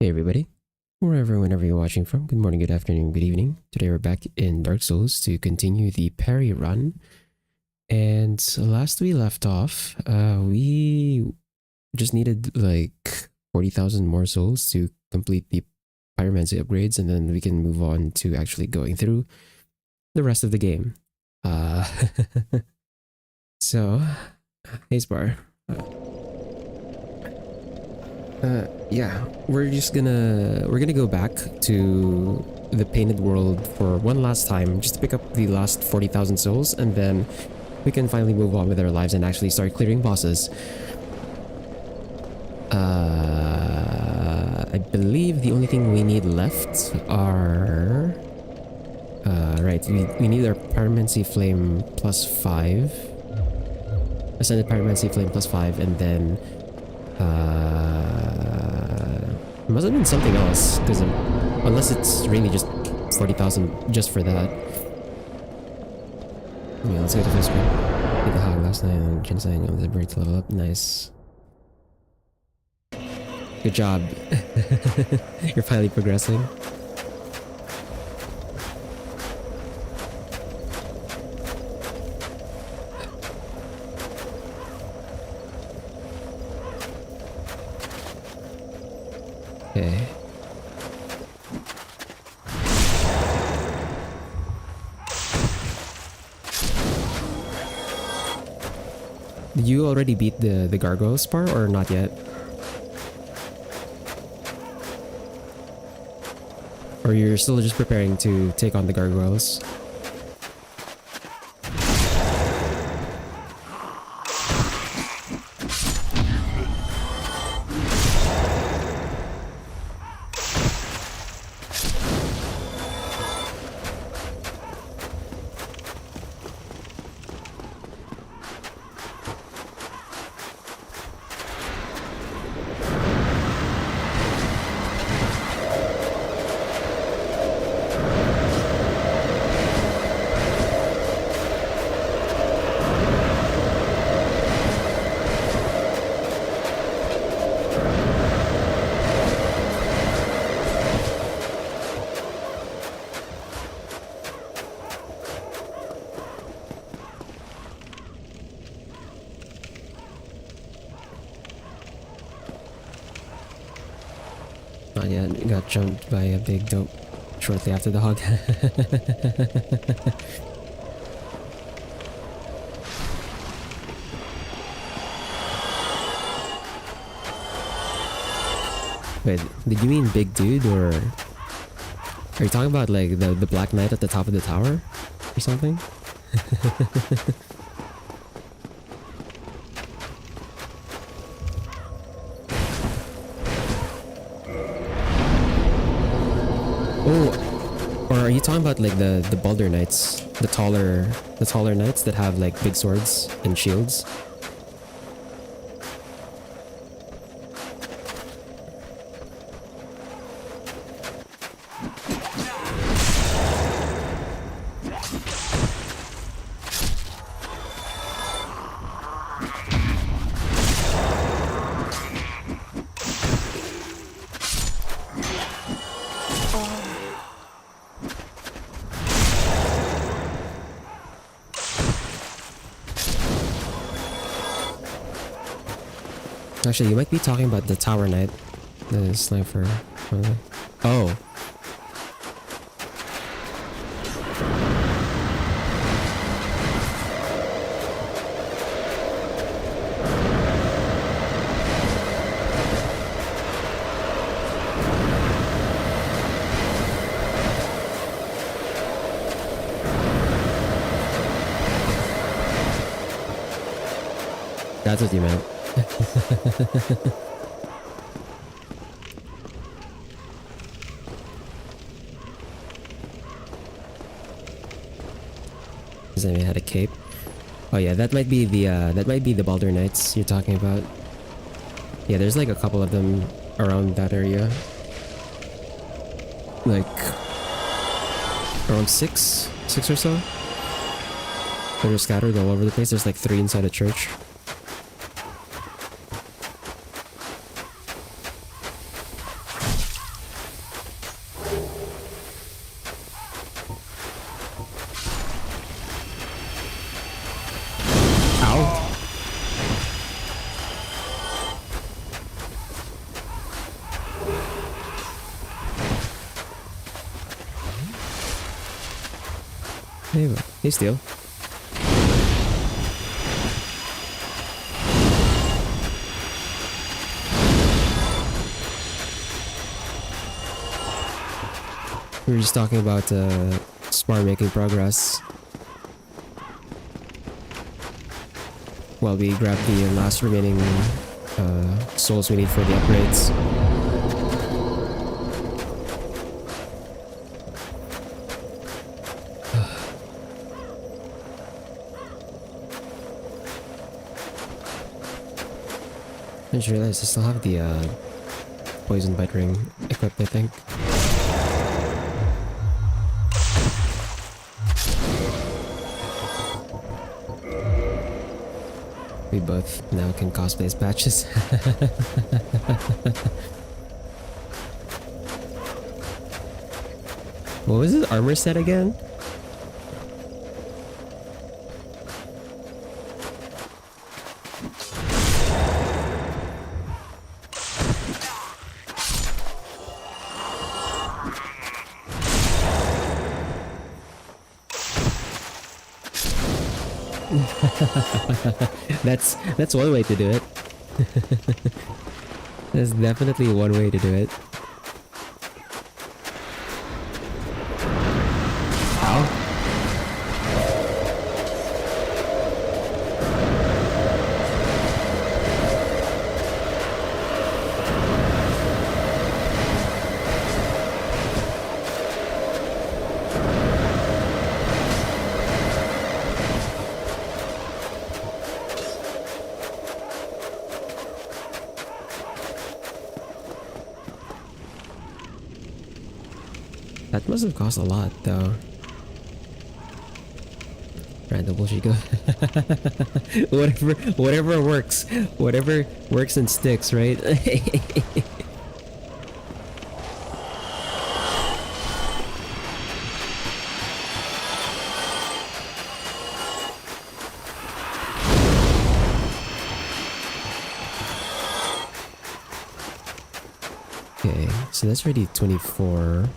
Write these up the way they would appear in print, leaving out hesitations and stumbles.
Hey everybody, wherever, whenever you're watching from, good morning, good afternoon, good evening. Today we're back in Dark Souls to continue the Parry run. And last we left off, we just needed like 40,000 more souls to complete the pyromancy upgrades, and then we can move on to actually going through the rest of the game. So, hey Spar. Yeah, we're gonna go back to the painted world for one last time, just to pick up the last 40,000 souls, and then we can finally move on with our lives and actually start clearing bosses. I believe the only thing we need left are right, we need our pyromancy flame plus 5, ascended pyromancy flame plus 5, and then it must have been something else, because unless it's really just 40,000 just for that. Yeah, let's go to first screen. Did the hog last night on Ginseng on the bird to level up. Nice. Good job. You're finally progressing. Okay. Did you already beat the gargoyles part or not yet? Or you're still just preparing to take on the gargoyles? Not yet. Got jumped by a big dope shortly after the hog. Wait, did you mean big dude, or are you talking about like the Black Knight at the top of the tower or something? Oh, or are you talking about like the Baldur Knights, the taller knights that have like big swords and shields? Actually, you might be talking about the Tower Knight, the sniper. Oh. That's what you meant. Does anyone had a cape? Oh yeah, that might be the Baldur Knights you're talking about. Yeah, there's like a couple of them around that area. Like around six or so. They're scattered all over the place. There's like 3 inside a church. Hey, Steel. We were just talking about spar making progress. While we grab the last remaining souls we need for the upgrades. I just realized I still have the poison bite ring equipped, I think. We both now can cosplay as patches. What was his armor set again? That's one way to do it. That's definitely one way to do it. Ow. That must have cost a lot, though. Random bullshit go. whatever works. Whatever works and sticks, right? Okay, so that's already 24.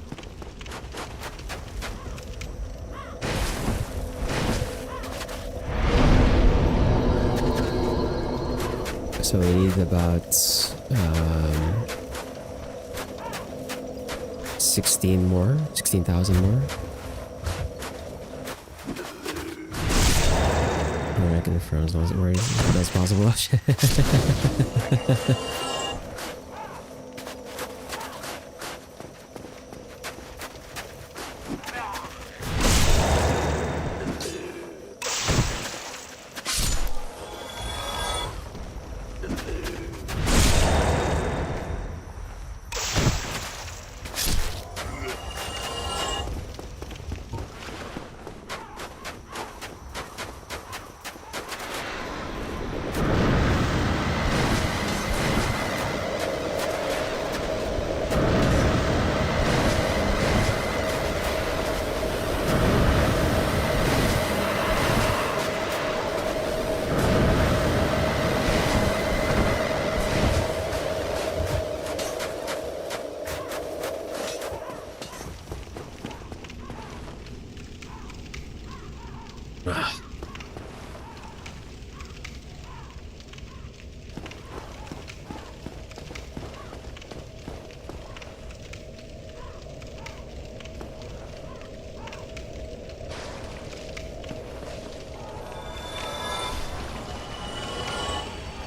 So we need about 16,000 more. I reckon for as long as it works as best possible.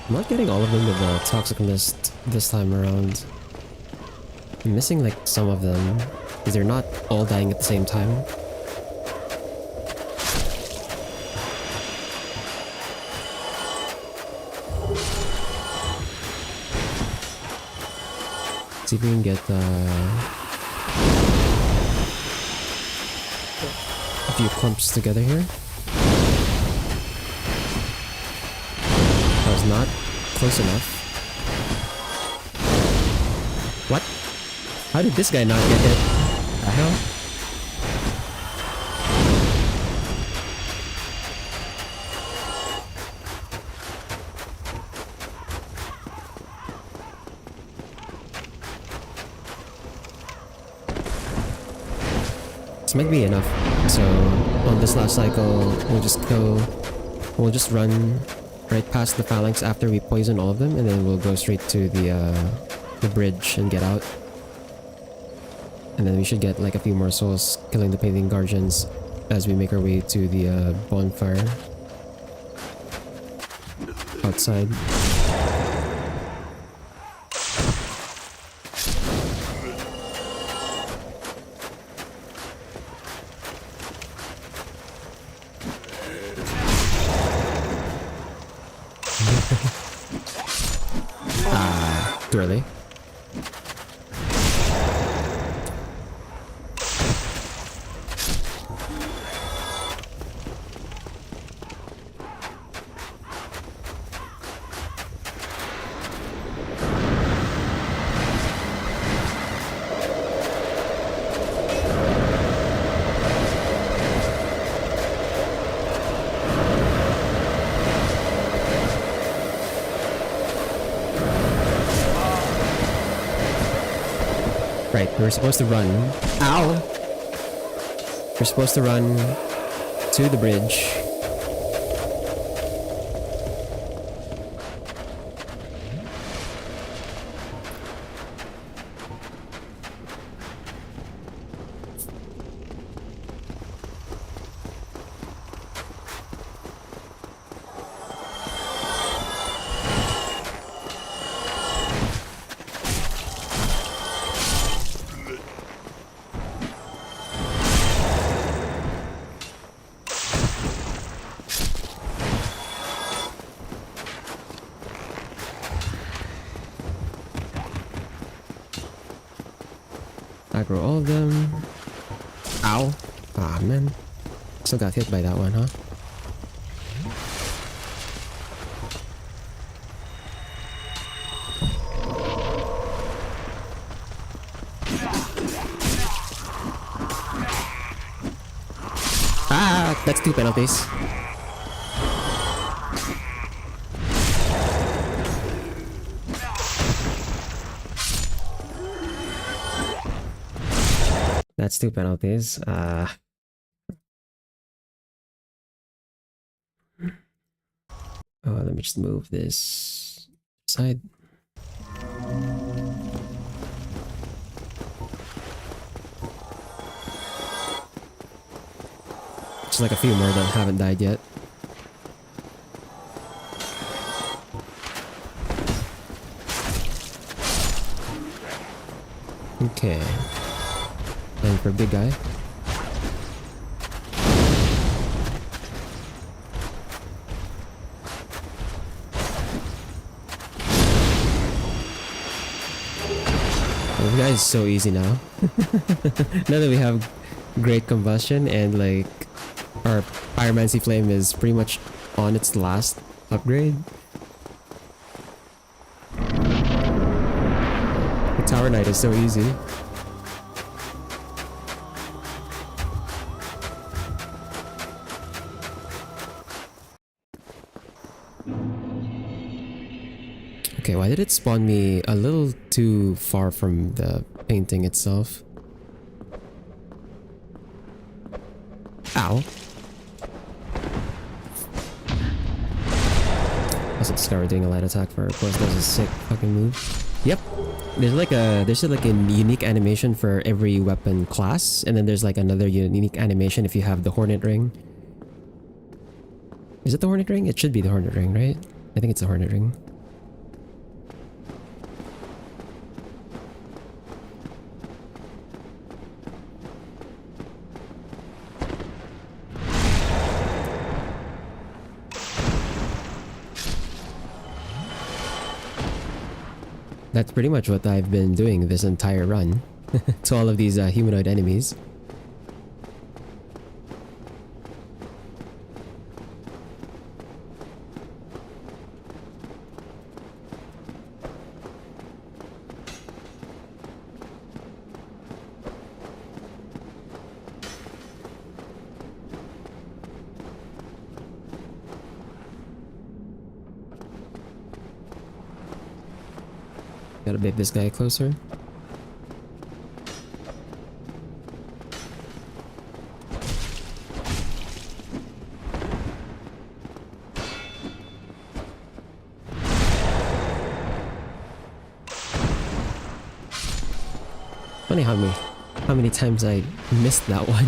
I'm not getting all of them with the toxic mist this time around. I'm missing like some of them because they're not all dying at the same time. See if we can get a few clumps together here. That was not close enough. What? How did this guy not get hit? The hell? This might be enough. So on this last cycle, we'll just run right past the phalanx after we poison all of them, and then we'll go straight to the bridge and get out. And then we should get like a few more souls killing the painting guardians as we make our way to the bonfire outside. Too early. Right, we're supposed to run. Ow! We're supposed to run to the bridge. Aggro all of them. Ow. Ah, man. Still got hit by that one, huh? Ah, that's 2 penalties. That's 2 penalties. Oh, let me just move this side. Just like a few more that haven't died yet. Okay. And for a big guy. Well, the guy is so easy now. Now that we have great combustion and like our pyromancy flame is pretty much on its last upgrade. The Tower Knight is so easy. Okay, why did it spawn me a little too far from the painting itself? Ow. Also discovered doing a light attack for riposte. That was a sick fucking move. Yep. There's like a unique animation for every weapon class, and then there's like another unique animation if you have the Hornet Ring. Is it the Hornet Ring? It should be the Hornet Ring, right? I think it's the Hornet Ring. That's pretty much what I've been doing this entire run to all of these humanoid enemies. Gotta make this guy closer. funny how many times I missed that one.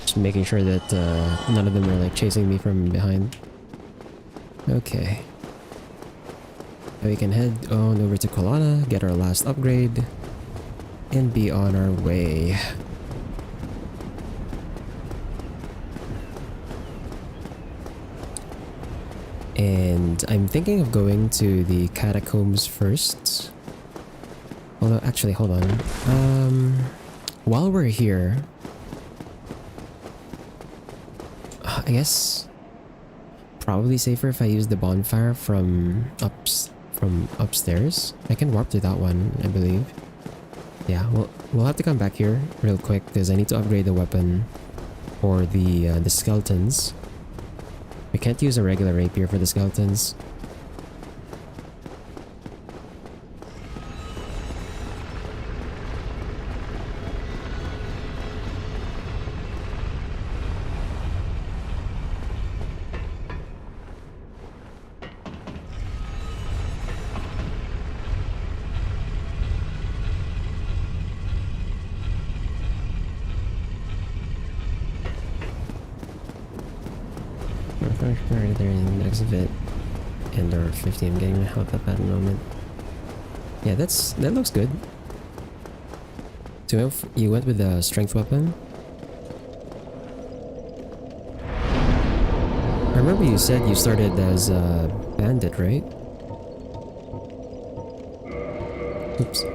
Just making sure that none of them are like chasing me from behind. Okay. Now we can head on over to Kolana, get our last upgrade, and be on our way. And I'm thinking of going to the catacombs first. Although, actually, hold on. While we're here, I guess probably safer if I use the bonfire from upstairs. I can warp to that one, I believe. Yeah, we'll have to come back here real quick because I need to upgrade the weapon for the skeletons. We can't use a regular rapier for the skeletons. Right there in the next bit. And our 50, I'm getting my health up at the moment. Yeah, that looks good. So you went with the strength weapon? I remember you said you started as a bandit, right? Oops.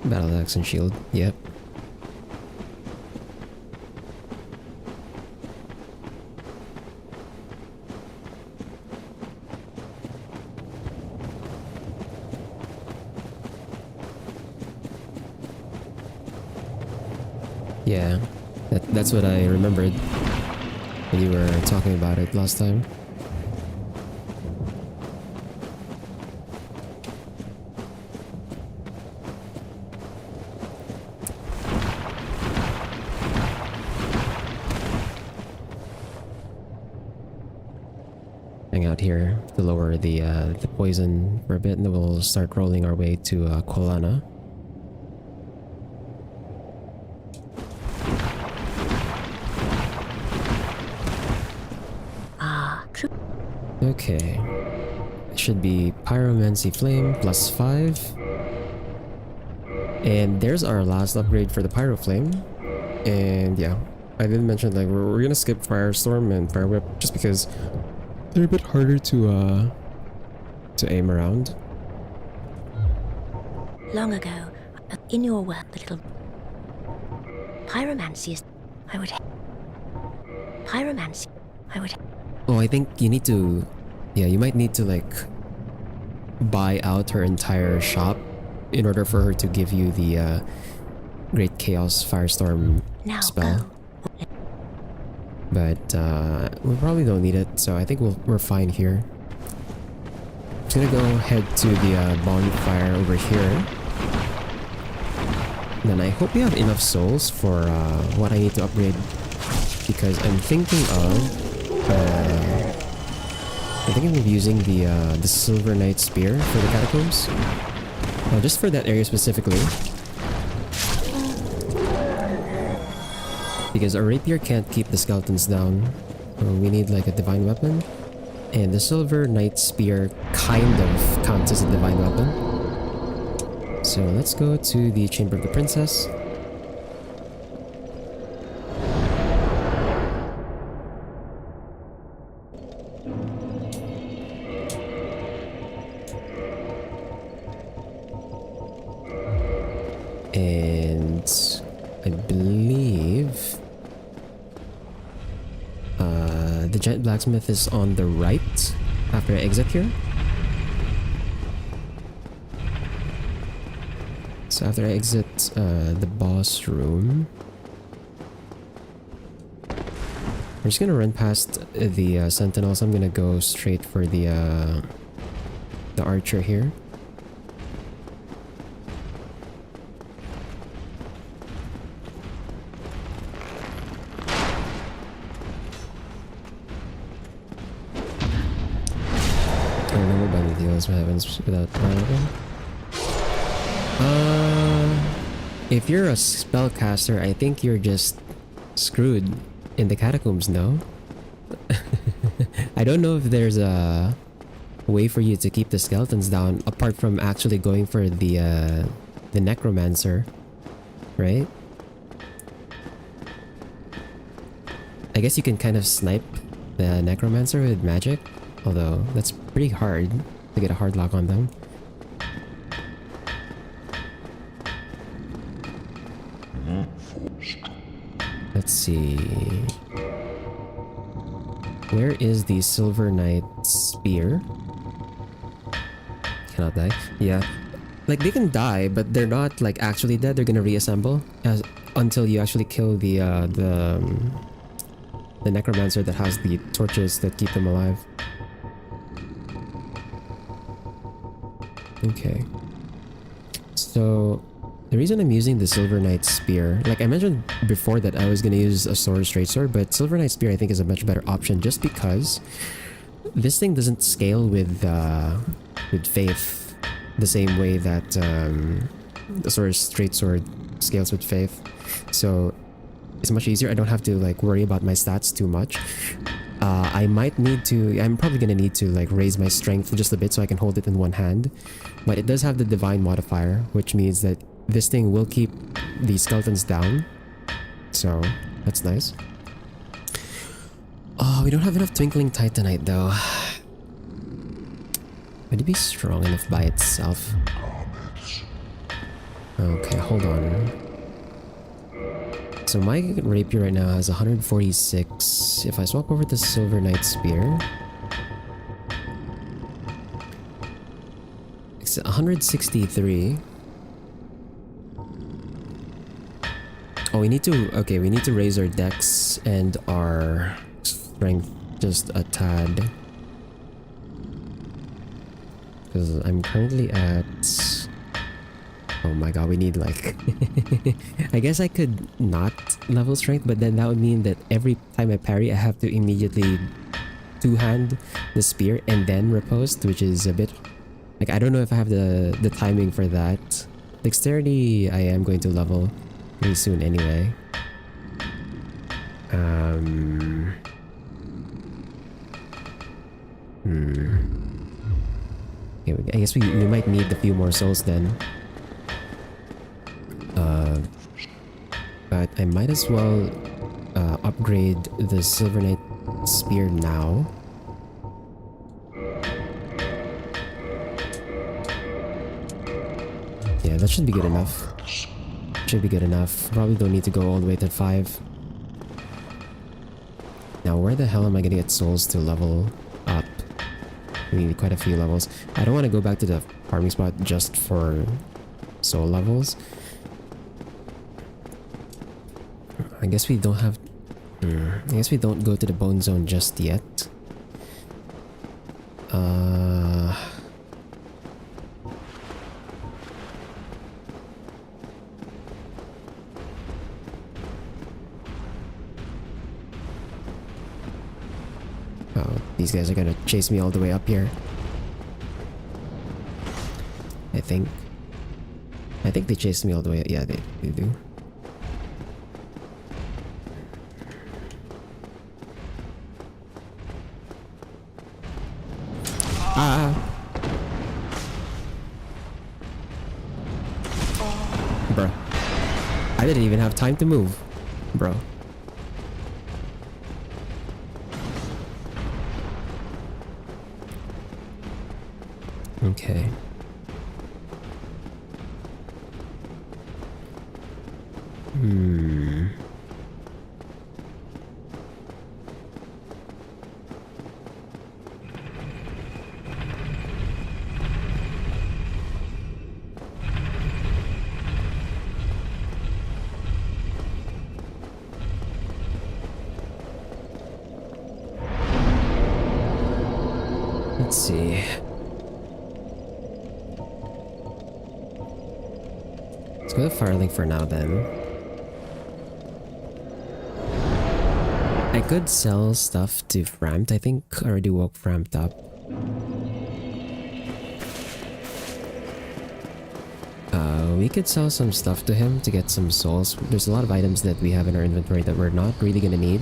Battle axe and shield, yep. Yeah, that's what I remembered when you were talking about it last time. Hang out here to lower the poison for a bit, and then we'll start rolling our way to Kolana. Okay. It should be Pyromancy Flame plus 5. And there's our last upgrade for the Pyro Flame. And yeah, I didn't mention like we're gonna skip Firestorm and Fire Whip just because they're a bit harder to aim around. Long ago, in your work, the little pyromancy is... Pyromancy, I would... Oh, I think you need to... Yeah, you might need to like buy out her entire shop in order for her to give you the Great Chaos Firestorm spell. Go. But we probably don't need it, so I think we're fine here. I'm just gonna go head to the bonfire over here. And then I hope we have enough souls for what I need to upgrade, because I'm thinking of I think I'm using the Silver Knight Spear for the catacombs. Just for that area specifically. Because our rapier can't keep the skeletons down. We need like a divine weapon. And the Silver Knight Spear kind of counts as a divine weapon. So let's go to the Chamber of the Princess. And I believe the giant blacksmith is on the right after I exit here. So after I exit the boss room, we're just gonna run past the sentinels. I'm gonna go straight for the archer here. I don't know about the deals what happens without weapon. If you're a spellcaster, I think you're just screwed in the catacombs, no? I don't know if there's a way for you to keep the skeletons down apart from actually going for the necromancer, right? I guess you can kind of snipe the necromancer with magic, although that's pretty hard to get a hard lock on them. Let's see. Where is the Silver Knight Spear? Cannot die. Yeah. Like, they can die, but they're not, like, actually dead. They're gonna reassemble until you actually kill the necromancer that has the torches that keep them alive. Okay. So the reason I'm using the Silver Knight Spear, like I mentioned before that I was gonna use a sword, straight sword, but Silver Knight Spear I think is a much better option just because this thing doesn't scale with faith the same way that the sword, straight sword scales with faith. So it's much easier. I don't have to like worry about my stats too much. I'm probably gonna need to like raise my strength just a bit so I can hold it in one hand. But it does have the divine modifier, which means that this thing will keep the skeletons down. So that's nice. Oh, we don't have enough Twinkling Titanite though. Would it be strong enough by itself? Okay, hold on. So my rapier right now has 146. If I swap over to Silver Knight Spear, it's 163. Oh, we need to raise our dex and our strength just a tad. Because I'm currently at... Oh my god, we need like... I guess I could not level strength, but then that would mean that every time I parry, I have to immediately two-hand the spear and then riposte, which is a bit... Like, I don't know if I have the timing for that. Dexterity, I am going to level pretty soon anyway. Okay, I guess we might need a few more souls then. But I might as well upgrade the Silver Knight Spear now. Yeah, that should be good enough. Should be good enough. Probably don't need to go all the way to 5. Now, where the hell am I gonna get souls to level up? We need quite a few levels. I don't want to go back to the farming spot just for soul levels. I guess we don't have... I guess we don't go to the bone zone just yet. Oh, these guys are gonna chase me all the way up here. I think they chased me all the way. Yeah, they do. Ah! Bro. I didn't even have time to move. Bro. Okay. Let's see. Let's go to Firelink for now then. I could sell stuff to Framped. I think I already woke Framped up. We could sell some stuff to him to get some souls. There's a lot of items that we have in our inventory that we're not really gonna need.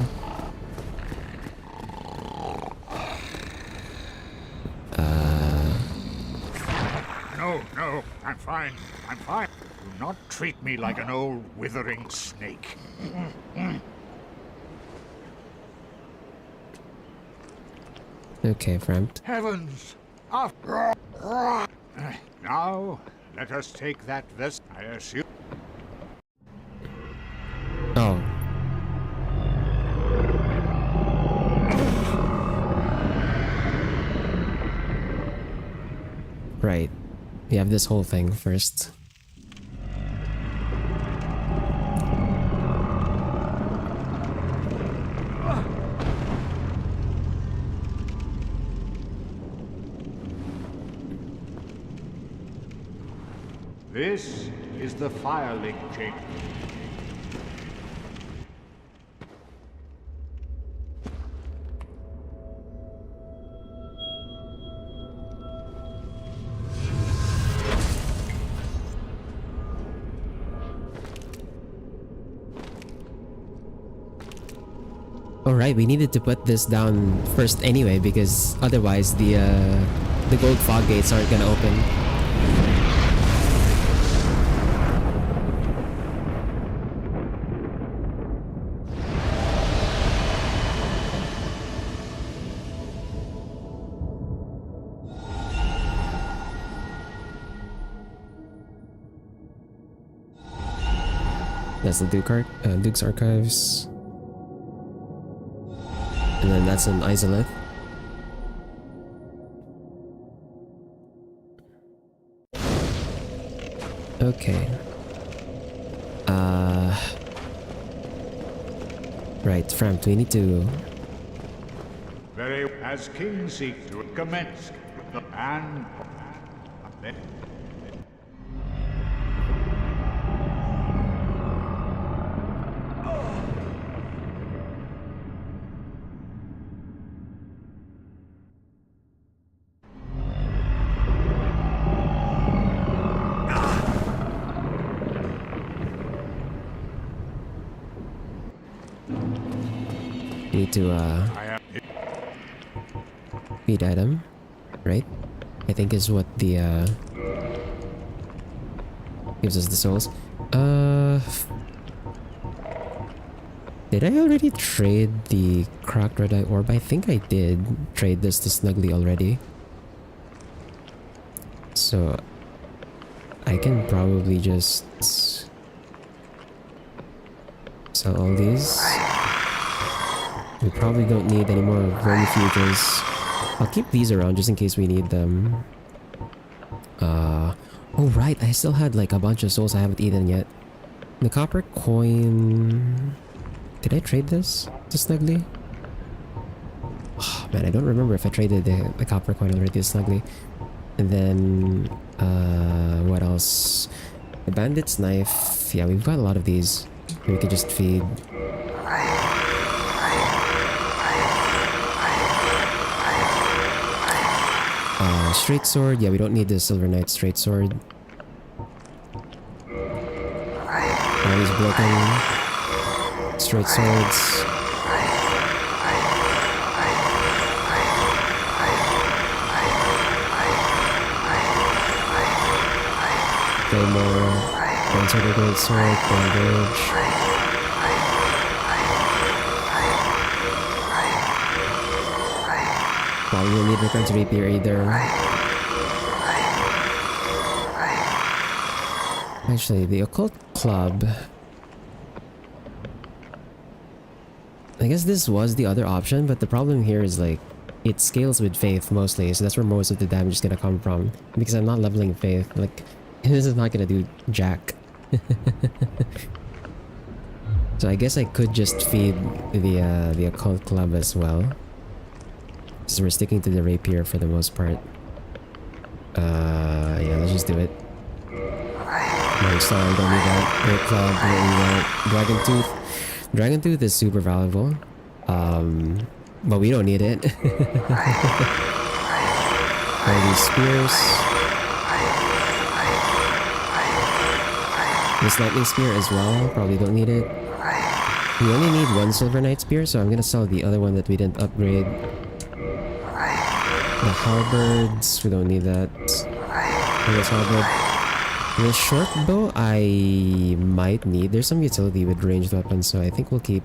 No, I'm fine. I'm fine. Do not treat me like an old withering snake. Okay, Framped. Heavens! Now, let us take that vest. I assume. Oh. Right. We have this whole thing first. This is the firelink chamber. Alright, we needed to put this down first anyway because otherwise the gold fog gates aren't gonna open. That's the Duke's Archives. And then that's an Isolith. Okay. Right, Framped, we need to... Very as King seek to commence the and need to feed item, right? I think is what the gives us the souls. Did I already trade the cracked red eye orb? I think I did trade this to Snuggly already. So I can probably just sell all these. We probably don't need any more vermifuges. I'll keep these around just in case we need them. Oh right, I still had like a bunch of souls I haven't eaten yet. The copper coin... Did I trade this to Snuggly? Oh man, I don't remember if I traded the copper coin already to Snuggly. And then... what else? The bandit's knife. Yeah, we've got a lot of these. We could just feed. Straight sword. Yeah, we don't need the Silver Knight straight sword. All these broken straight swords. Claymore, One-Sworded Great Sword, Bondage. Well, we don't need Return to Rapier either. Actually, the Occult Club. I guess this was the other option, but the problem here is like it scales with Faith mostly, so that's where most of the damage is gonna come from. Because I'm not leveling Faith, like this is not gonna do jack. So I guess I could just feed the Occult Club as well. So we're sticking to the Rapier for the most part. Yeah, let's just do it. Star, don't need that. Great Club, don't need that. Dragon Tooth. Dragon Tooth is super valuable. But we don't need it. All these spears. This Lightning Spear as well, probably don't need it. We only need one Silver Knight Spear, so I'm gonna sell the other one that we didn't upgrade. The Halberds, we don't need that. This Halberd. The short bow I might need. There's some utility with ranged weapons, so I think we'll keep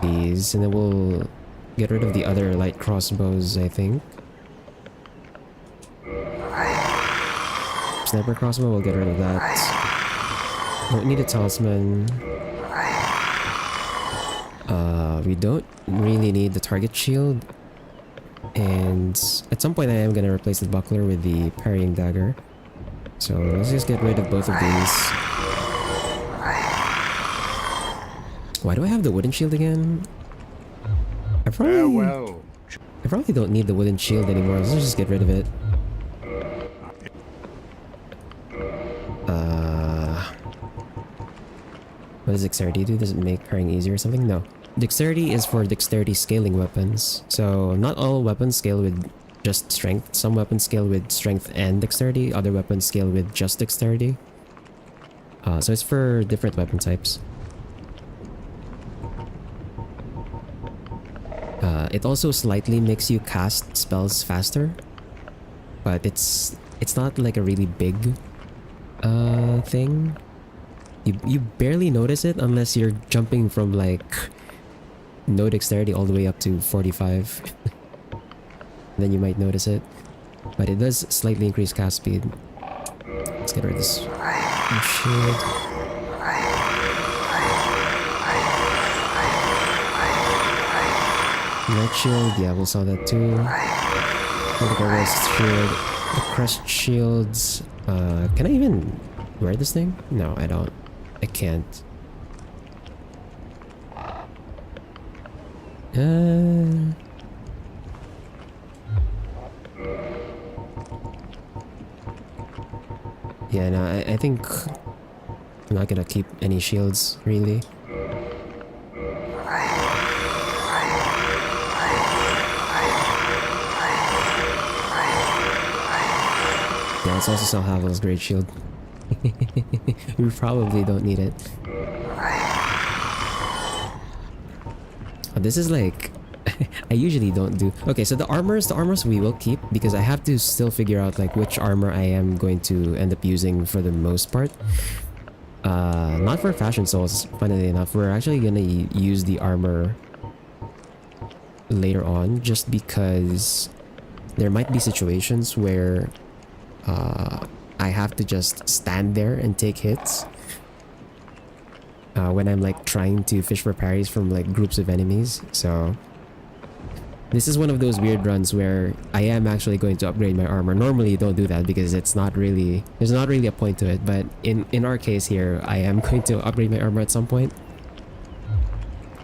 these. And then we'll get rid of the other light crossbows, I think. Sniper crossbow, we'll get rid of that. Don't need a talisman. We don't really need the target shield. And at some point I am gonna replace the buckler with the parrying dagger. So let's just get rid of both of these. Why do I have the wooden shield again? I probably don't need the wooden shield anymore. Let's just get rid of it. What does dexterity do? Does it make parrying easier or something? No. Dexterity is for dexterity scaling weapons. So not all weapons scale with just strength. Some weapons scale with strength and dexterity. Other weapons scale with just dexterity. So it's for different weapon types. It also slightly makes you cast spells faster. But it's not like a really big thing. You barely notice it unless you're jumping from like no dexterity all the way up to 45. Then you might notice it. But it does slightly increase cast speed. Let's get rid of this shield. Night shield, yeah, we'll sell that too. Shield. The crest shields. Can I even wear this thing? No, I don't. I can't. Yeah, no, I think I'm not gonna keep any shields, really. Yeah, let's also sell Havel's Great Shield. We probably don't need it. This is like... I usually don't do... Okay, so the armors we will keep because I have to still figure out like which armor I am going to end up using for the most part. Not for Fashion Souls, funnily enough. We're actually gonna use the armor later on just because there might be situations where I have to just stand there and take hits when I'm like trying to fish for parries from like groups of enemies. So this is one of those weird runs where I am actually going to upgrade my armor. Normally you don't do that because it's not really, there's not really a point to it, but in our case here I am going to upgrade my armor at some point.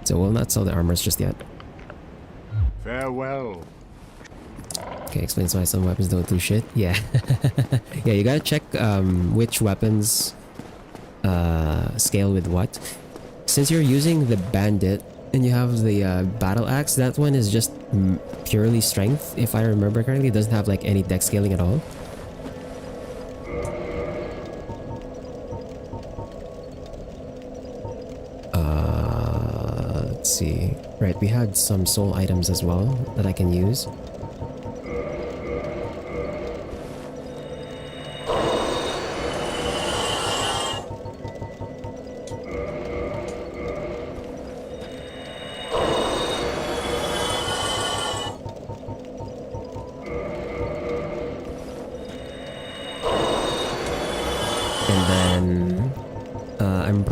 So we'll not sell the armors just yet. Farewell. Okay, explains why some weapons don't do shit. Yeah. Yeah, you gotta check which weapons scale with what. Since you're using the bandit, And you have the battle axe. That one is just purely strength, if I remember correctly. It doesn't have like any dex scaling at all. Let's see. Right, we had some soul items as well that I can use.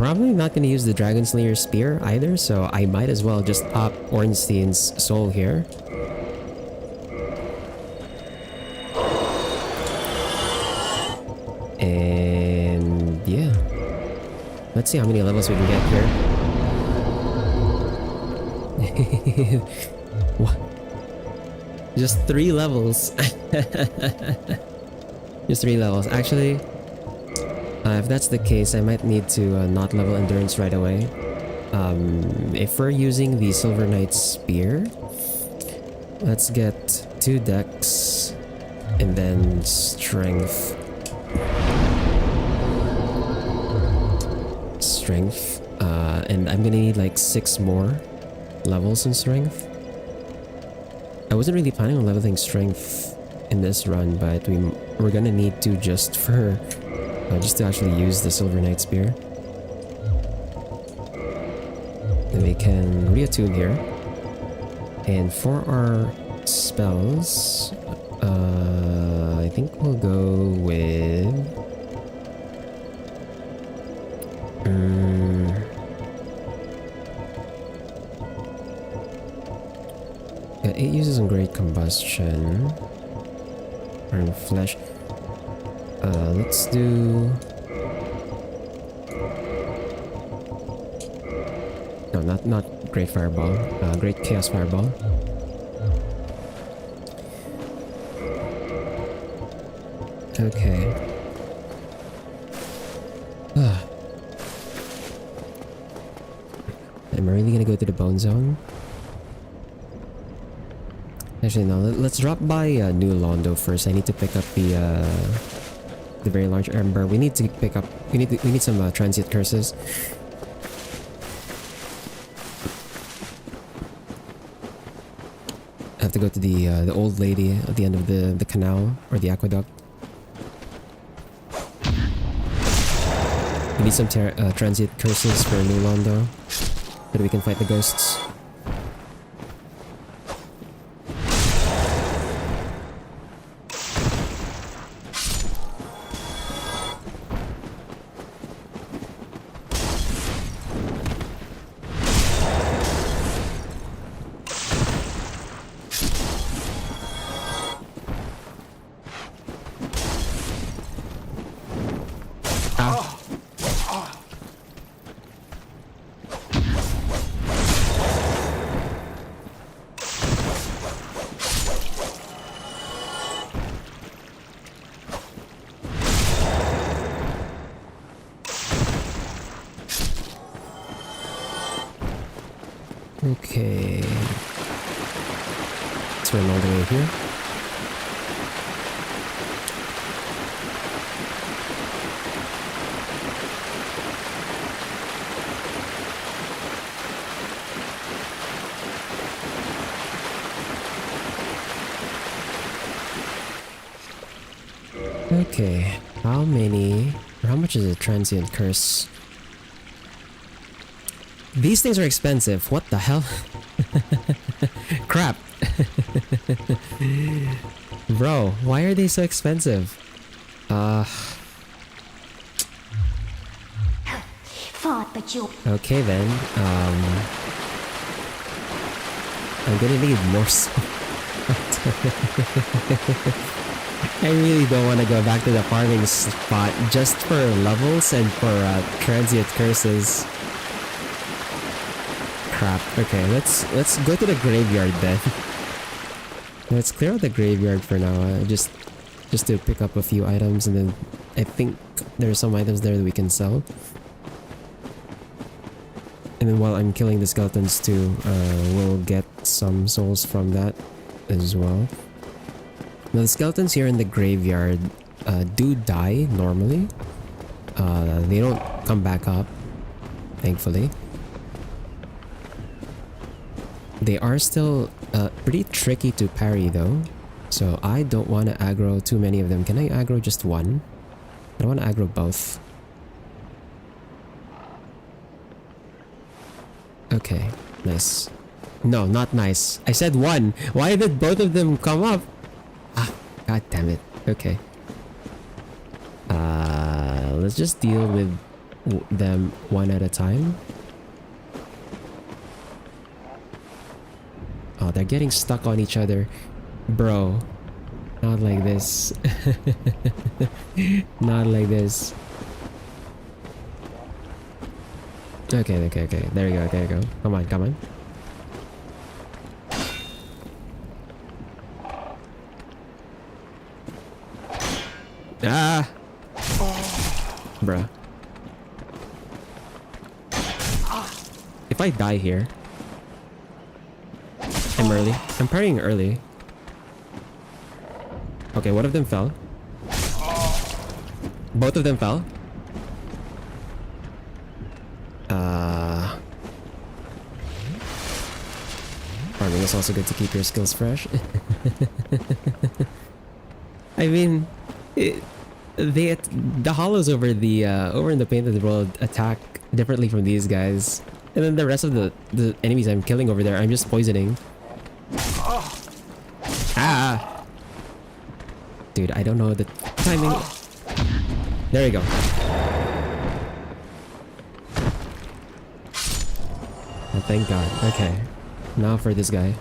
I'm not going to use the Dragon Slayer Spear either, so I might as well just up Ornstein's soul here. And yeah. Let's see how many levels we can get here. What? Just 3 levels. Just 3 levels. Actually, if that's the case, I might need to not level endurance right away. If we're using the Silver Knight Spear, let's get 2 dex and then strength. And I'm gonna need like 6 more levels in strength. I wasn't really planning on leveling strength in this run, but we're gonna need to just for just to actually use the Silver Knight Spear. Then we can reattune here. And for our spells, I think we'll go with yeah, 8 uses on Great Combustion. Burn Flesh. Let's do... No, not Great Fireball. Great Chaos Fireball. Okay. Am I really gonna go to the Bone Zone? Actually, no. Let's drop by New Londo first. I need to pick up the very large ember. We need to pick up. We need some transient curses. I have to go to the old lady at the end of the canal or the aqueduct. We need some transient curses for New Londo so that we can fight the ghosts. Okay. Let's run all the way here. Okay, how much is a transient curse? These things are expensive. What the hell? Crap. Bro, why are they so expensive? Fought, but you. Okay then. I'm gonna need more I really don't want to go back to the farming spot just for levels and for transient curses. Crap. Okay, let's go to the graveyard then. Let's clear out the graveyard for now. Just to pick up a few items, and then I think there are some items there that we can sell. And then while I'm killing the skeletons too, we'll get some souls from that as well. Now the skeletons here in the graveyard do die normally. They don't come back up, thankfully. They are still pretty tricky to parry though. So I don't want to aggro too many of them. Can I aggro just one? I don't want to aggro both. Okay, nice. No, not nice. I said one. Why did both of them come up? Ah, god damn it. Okay. Let's just deal with them one at a time. Oh, they're getting stuck on each other. Bro, not like this. Not like this. Okay. There you go. Come on. Ah! Bruh. If I die here, I'm early. I'm parrying early. Okay, one of them fell. Both of them fell. Farming is also good to keep your skills fresh. I mean, the hollows over in the painted world attack differently from these guys, and then the rest of the enemies I'm killing over there, I'm just poisoning. Ah, dude, I don't know the timing. There we go. Oh, thank God. Okay, now for this guy.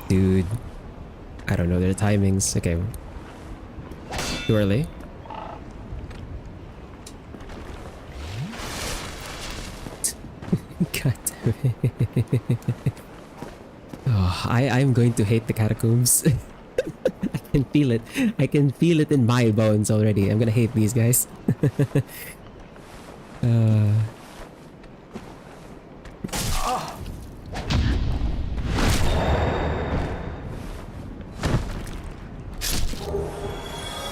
Dude, I don't know their timings. Okay, too early. God damn it. Oh, I'm going to hate the catacombs. I can feel it. I can feel it in my bones already. I'm gonna hate these guys.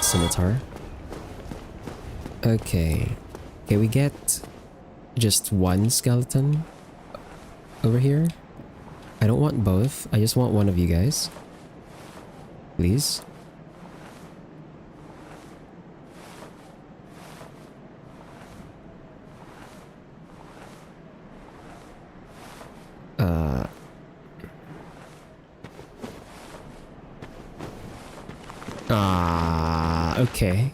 Scimitar. Okay, we get just one skeleton over here. I don't want both. I just want one of you guys. Please. Okay.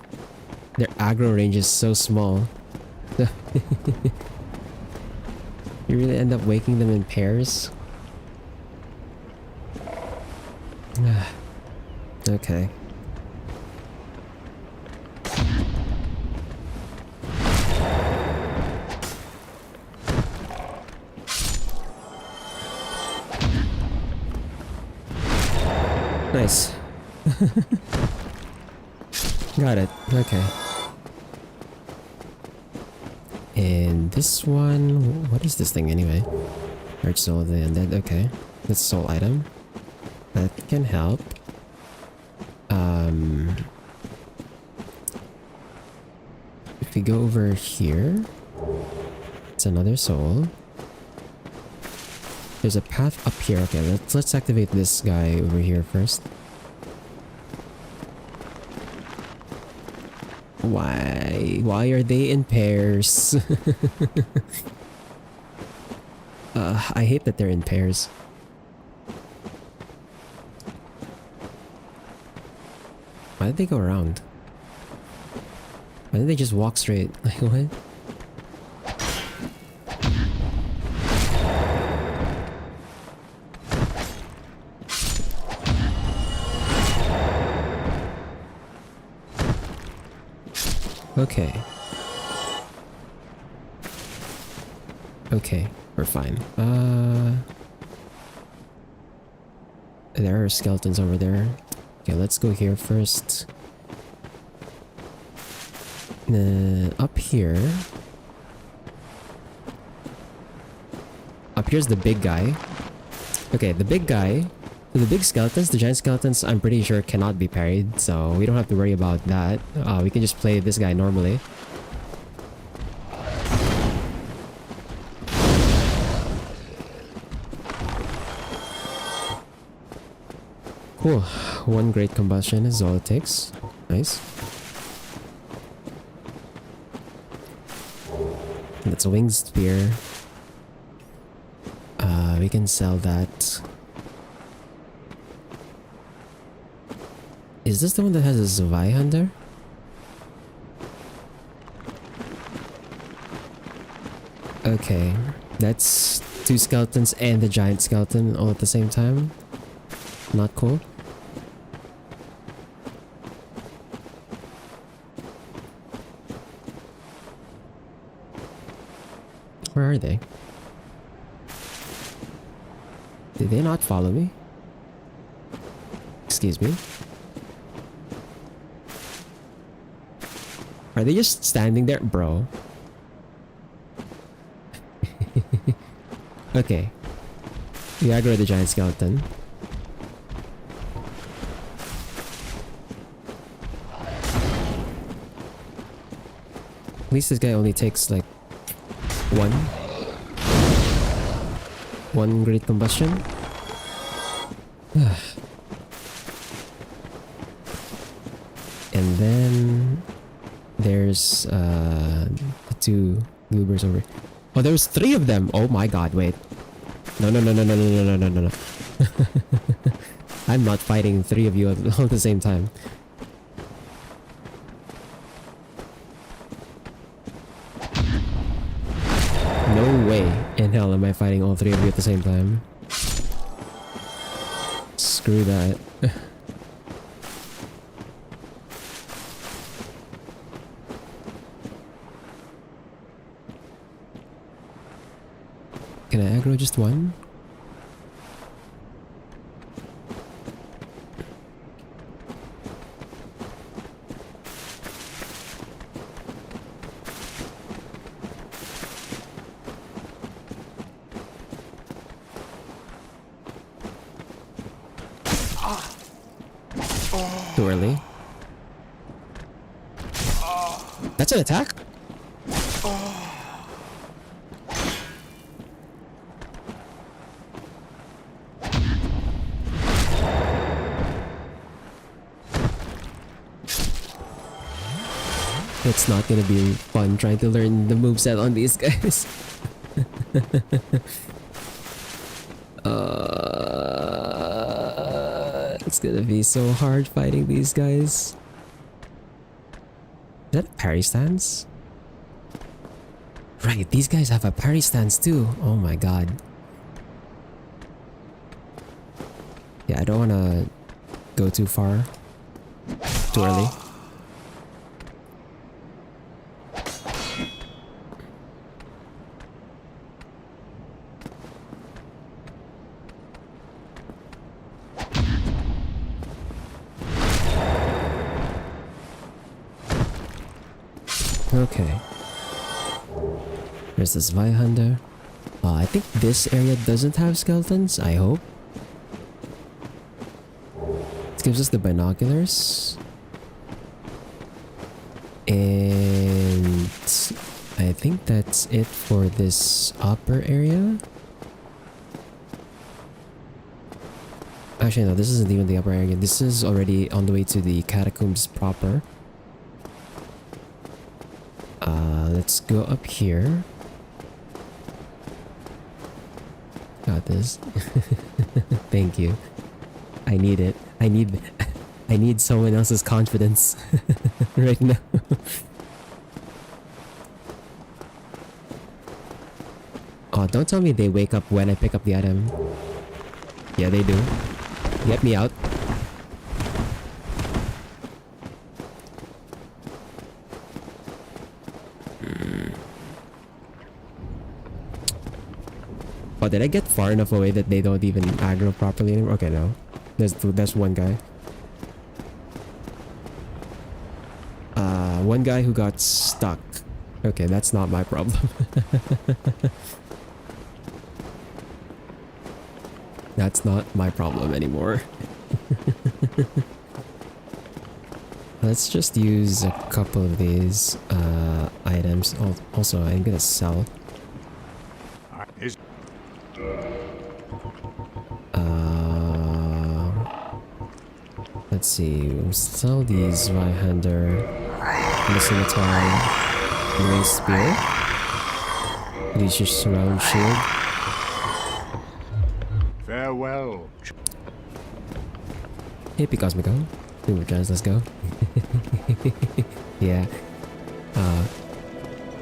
Their aggro range is so small. You really end up waking them in pairs? Okay. Nice. Got it. Okay. And this one... What is this thing anyway? Heart Soul of the Undead. Okay. That's a soul item. That can help. If we go over here... It's another soul. There's a path up here. Okay, let's activate this guy over here first. Why are they in pairs? I hate that they're in pairs. Why did they go around? Why didn't they just walk straight? Like what? Okay. Okay, we're fine. There are skeletons over there. Okay, let's go here first. Up here, here's the big guy. Okay, the big guy. So the big skeletons, the giant skeletons, I'm pretty sure cannot be parried, so we don't have to worry about that. We can just play this guy normally. Cool. One great combustion is all it takes. Nice. That's a winged spear. We can sell that. Is this the one that has a Zweihander? Okay, that's two skeletons and the giant skeleton all at the same time. Not cool. Where are they? Did they not follow me? Excuse me? Are they just standing there? Bro. Okay. We aggro the giant skeleton. At least this guy only takes like one great combustion. And then there's the two goobers over. Oh, there's three of them. Oh my god, wait. No. I'm not fighting three of you all at the same time. No way in hell am I fighting all three of you at the same time. Screw that. Can I aggro just one? Too early. That's an attack? It's not gonna be fun trying to learn the moveset on these guys. It's gonna be so hard fighting these guys. Is that a parry stance? Right, these guys have a parry stance too. Oh my god. Yeah, I don't wanna go too far. Too early. Okay. There's this Zweihander. I think this area doesn't have skeletons, I hope. This gives us the binoculars. And I think that's it for this upper area. Actually no, this isn't even the upper area. This is already on the way to the catacombs proper. Let's go up here. Got this. Thank you. I need it. I need someone else's confidence right now. Oh, don't tell me they wake up when I pick up the item. Yeah, they do. Get me out. Oh, did I get far enough away that they don't even aggro properly anymore? Okay, no. There's one guy. One guy who got stuck. Okay, that's not my problem. That's not my problem anymore. Let's just use a couple of these items. Also, I'm gonna sell. Is Let's see. We'll sell these right-hander, the scimitar, the raised spear. These just surround shield. farewell. Hey, Cosmico. Super chance, let's go. Yeah.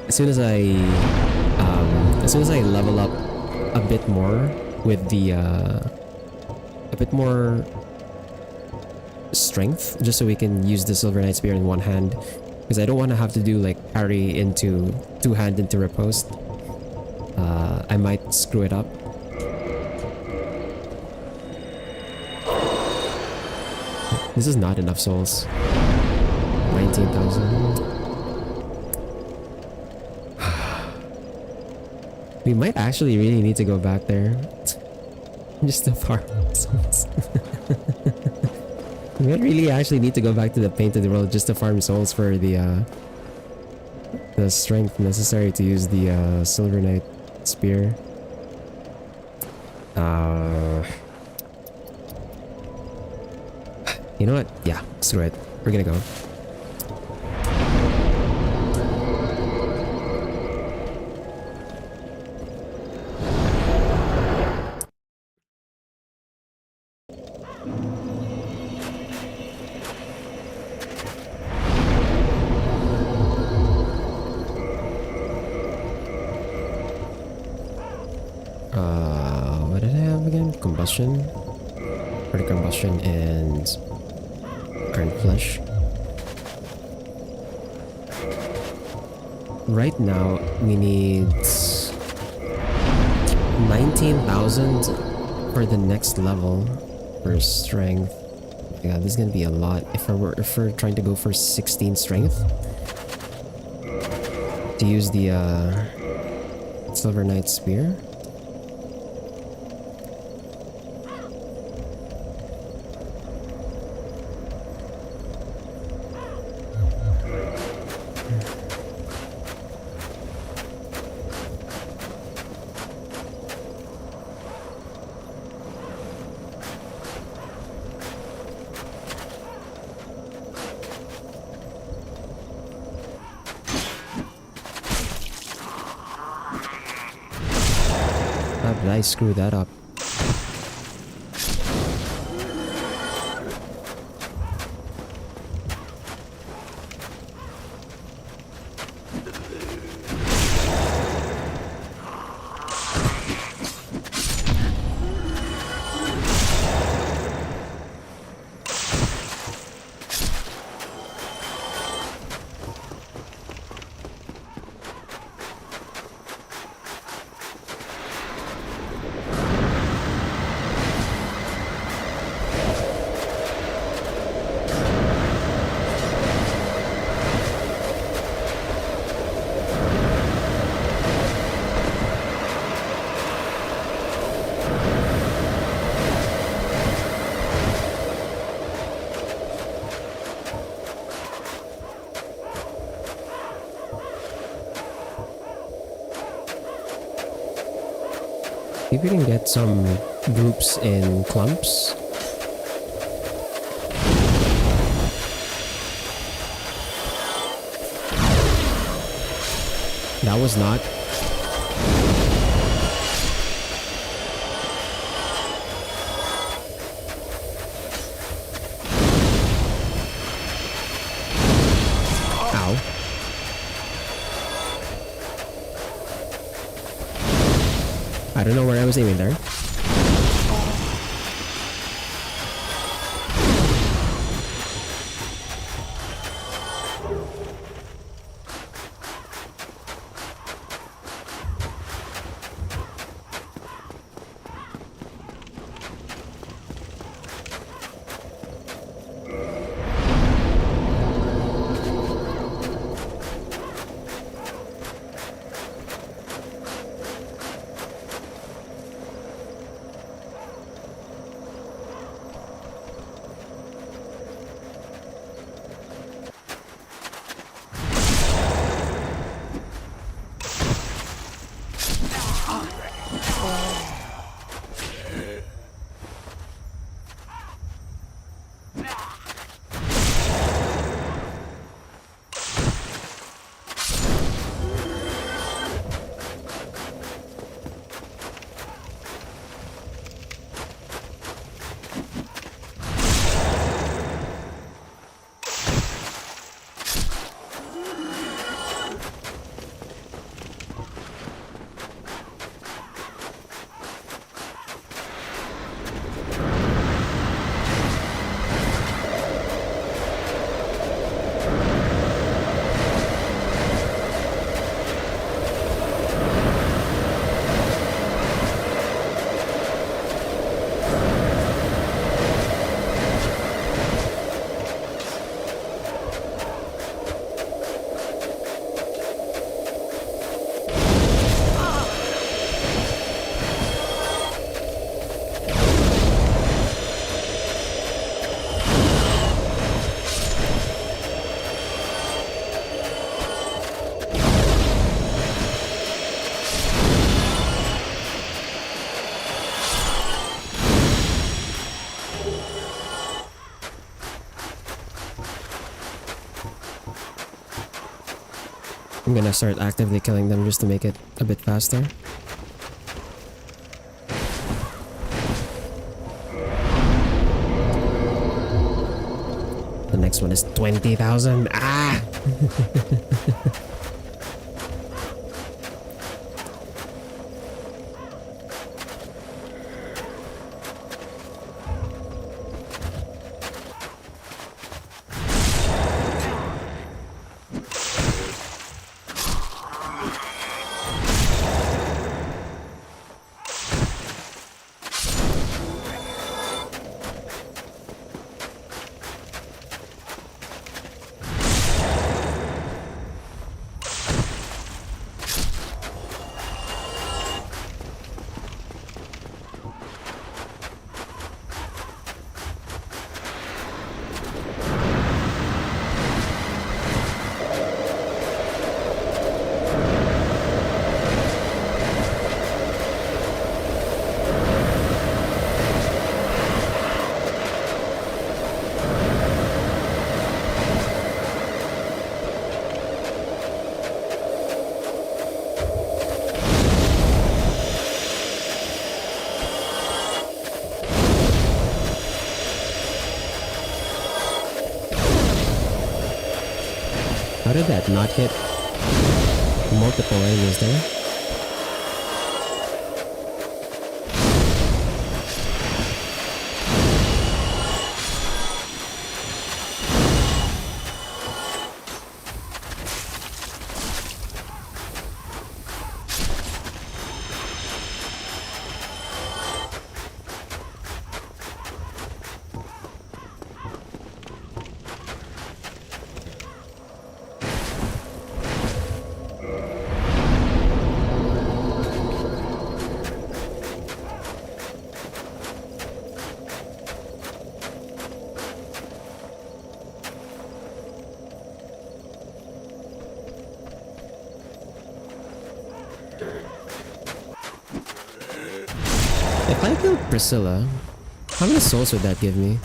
As soon as I level up a bit more with the a bit more strength, just so we can use the Silver Knight Spear in one hand, because I don't want to have to do like parry into two hand into riposte. I might screw it up. This is not enough souls. 19,000. We might actually really need to go back there. Just to farm souls. We might really actually need to go back to the Painted World just to farm souls for the strength necessary to use the Silver Knight Spear. You know what? Yeah, screw it. We're gonna go. What did I have again? Combustion? Or combustion and iron flesh. Right now, we need 19,000 for the next level for strength. Yeah, this is gonna be a lot if we're trying to go for 16 strength to use the Silver Knight Spear. How did I screw that up? If we can get some groups in clumps. That was not. Ow. I don't know where I was aiming there. I'm gonna start actively killing them just to make it a bit faster. The next one is 20,000. Ah! How did that not hit multiple enemies there? If I killed Priscilla, how many souls would that give me?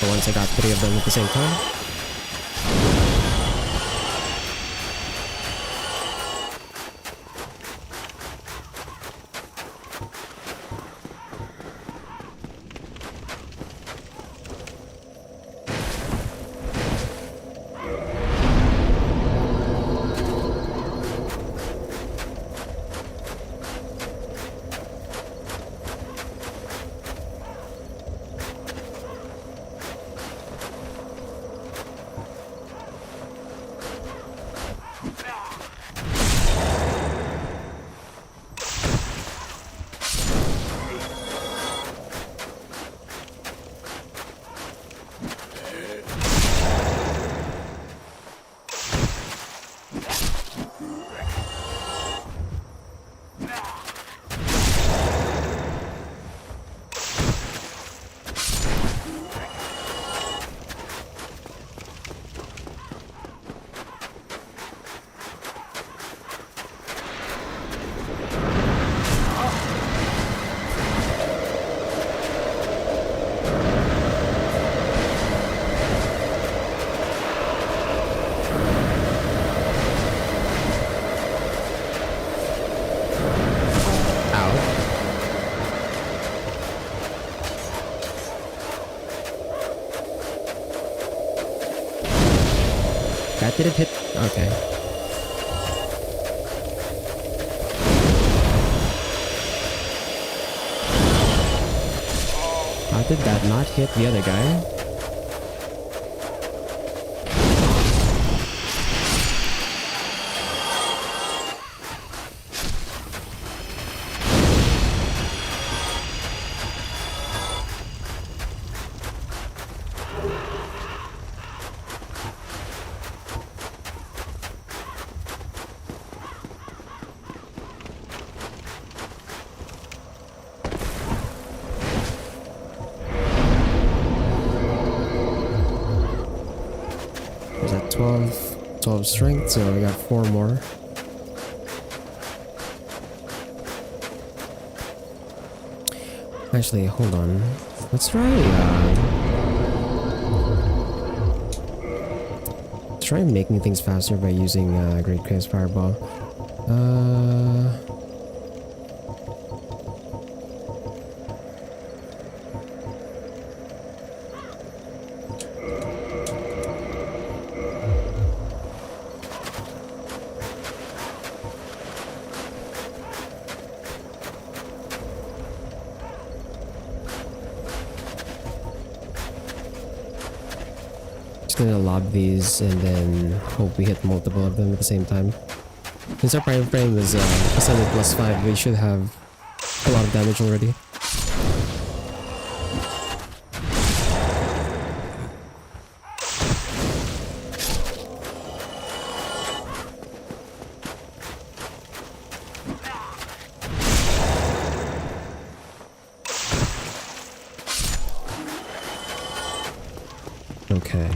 But once I got 3 of them at the same time. That didn't hit. Okay. How did that not hit the other guy? Was that 12 strength, so I got 4 more. Actually, hold on. Let's try making things faster by using Great Chaos Fireball. Just gonna lob these and then hope we hit multiple of them at the same time. Since our prime frame is ascended +5, we should have a lot of damage already. Okay.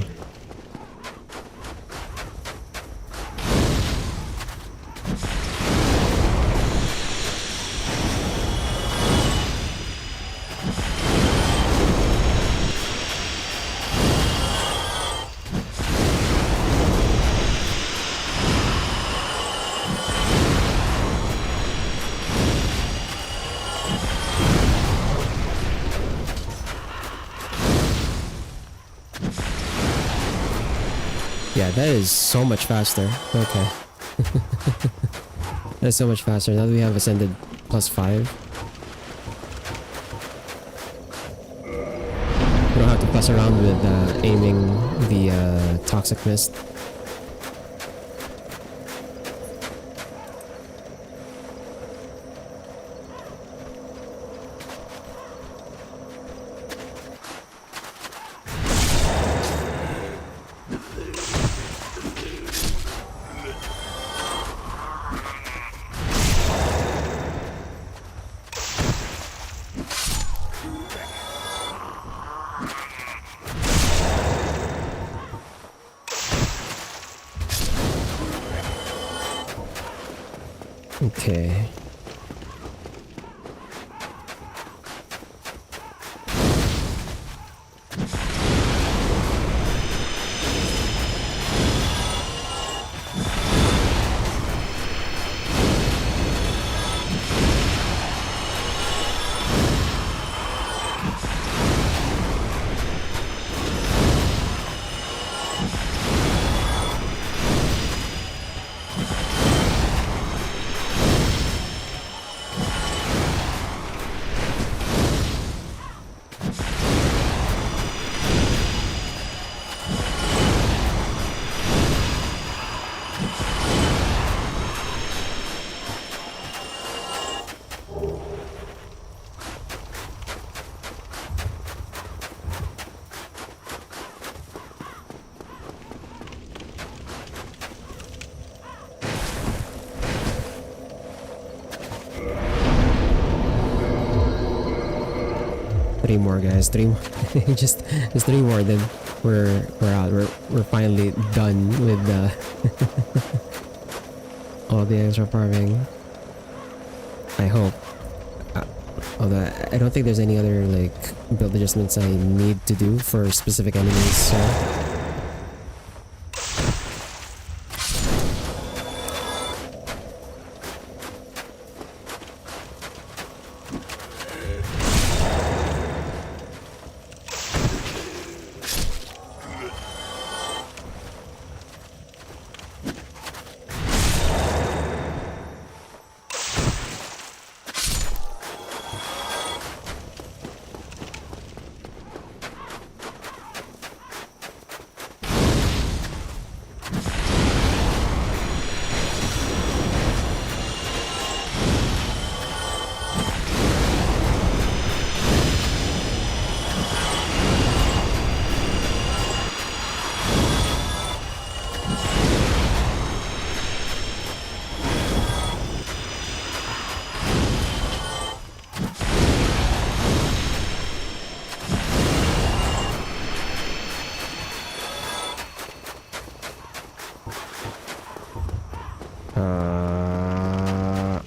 Yeah, that is so much faster. Okay. That's so much faster. Now that we have ascended +5. We don't have to fuss around with aiming the toxic mist. Okay. Three more, guys. Three more. just 3 more, then we're out. We're finally done with all the extra farming. I hope. Although I don't think there's any other like build adjustments I need to do for specific enemies. So.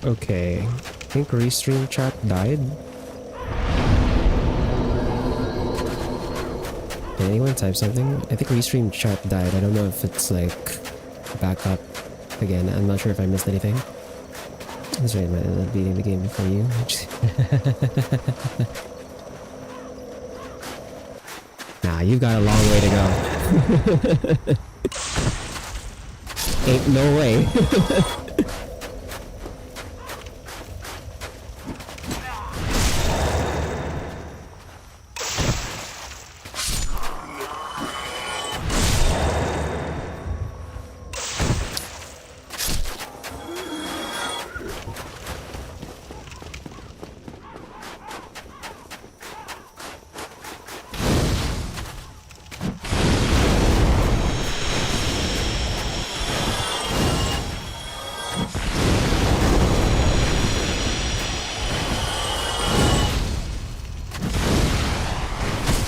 Okay. I think restream chat died. Did anyone type something? I think restream chat died. I don't know if it's like back up again. I'm not sure if I missed anything. That's right, man. Beating the game before you. Nah, you've got a long way to go. Ain't no way.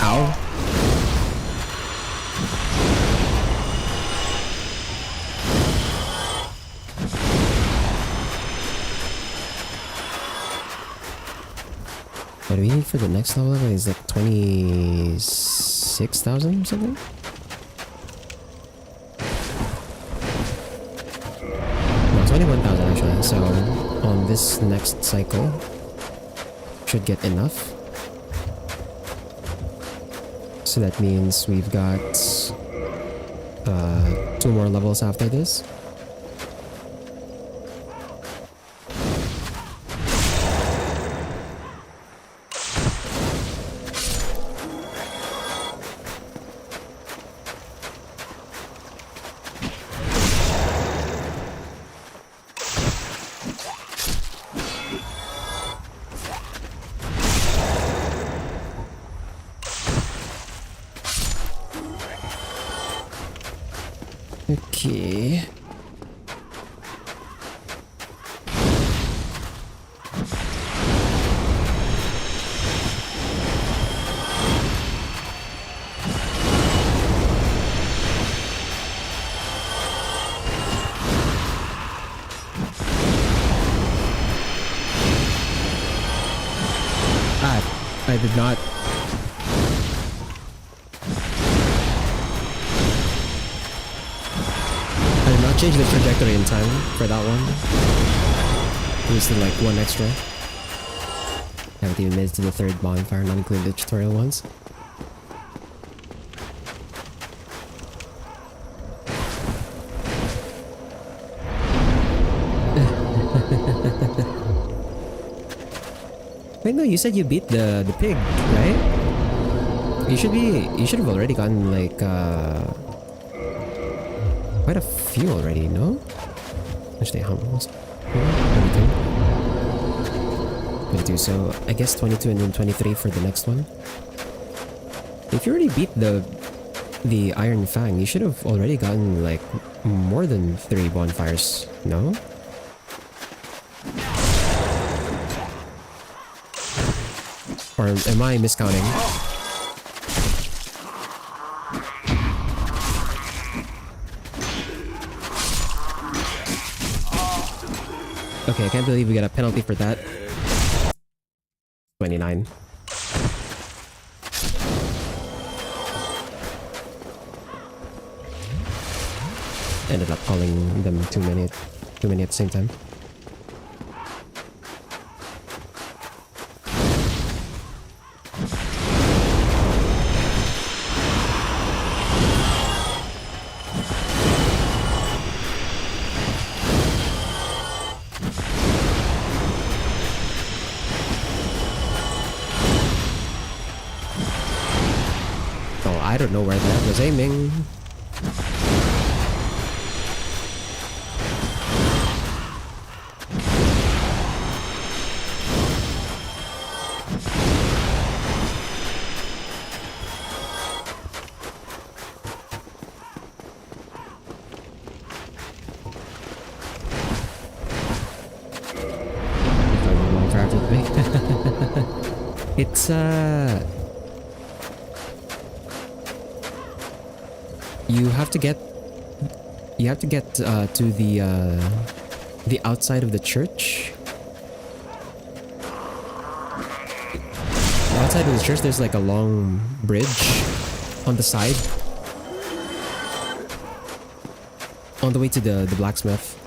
Ow. What do we need for the next level? Is like 26,000 or something? No, 21,000 actually. So on this next cycle, should get enough. So that means we've got 2 more levels after this. Okay. I did not. I did not change the trajectory in time for that one. It was like 1 extra. Haven't even made it to the 3rd bonfire, not including the tutorial ones. Wait, no, you said you beat the pig, right? You should have already gotten like quite a few already, no? Actually, how much? 22, so I guess 22 and then 23 for the next one. If you already beat the Iron Fang, you should have already gotten like more than 3 bonfires, no? Or am I miscounting? Okay, I can't believe we got a penalty for that. 29. Ended up calling them too many at the same time. I don't know where that was aiming. It's you have to get to the the outside of the church. The outside of the church, there's like a long bridge on the side. On the way to the blacksmith.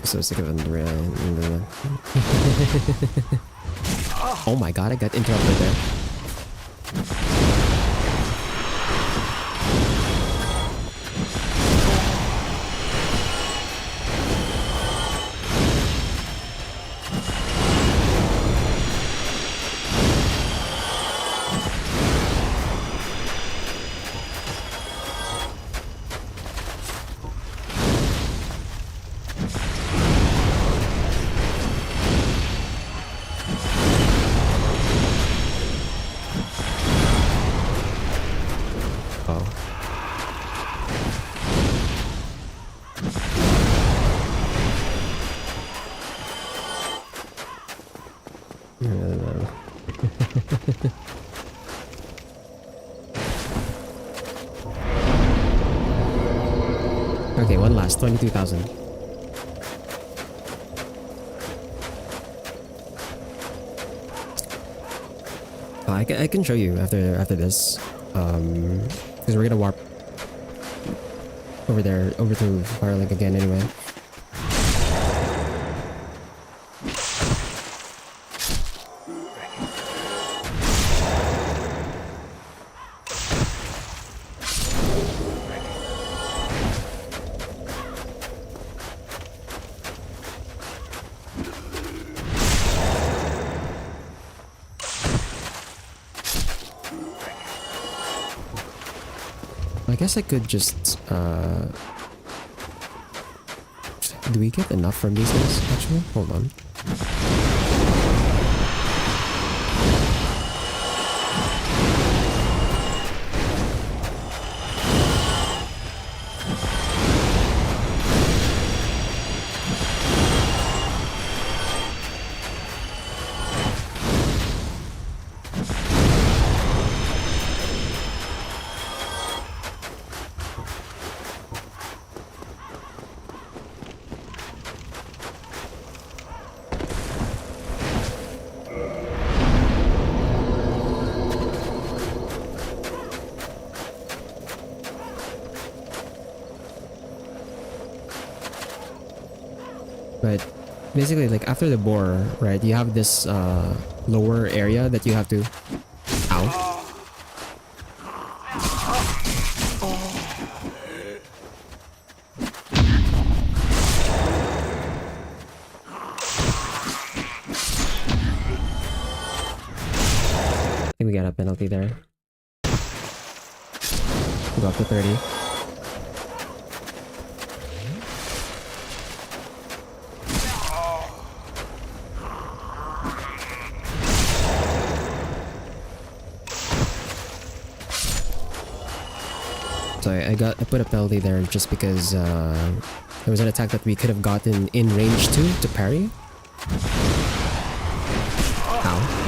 So sick of it. Oh my god, I got interrupted there. Okay, one last 22,000. I can show you after this, because we're gonna warp over there over to Firelink again anyway. I guess I could just, do we get enough from these guys, actually? Hold on. But basically, like after the bore, right, you have this lower area that you have to... Ow. I think we got a penalty there. Go up to 30. So I put a penalty there just because there was an attack that we could have gotten in range to parry. Ow.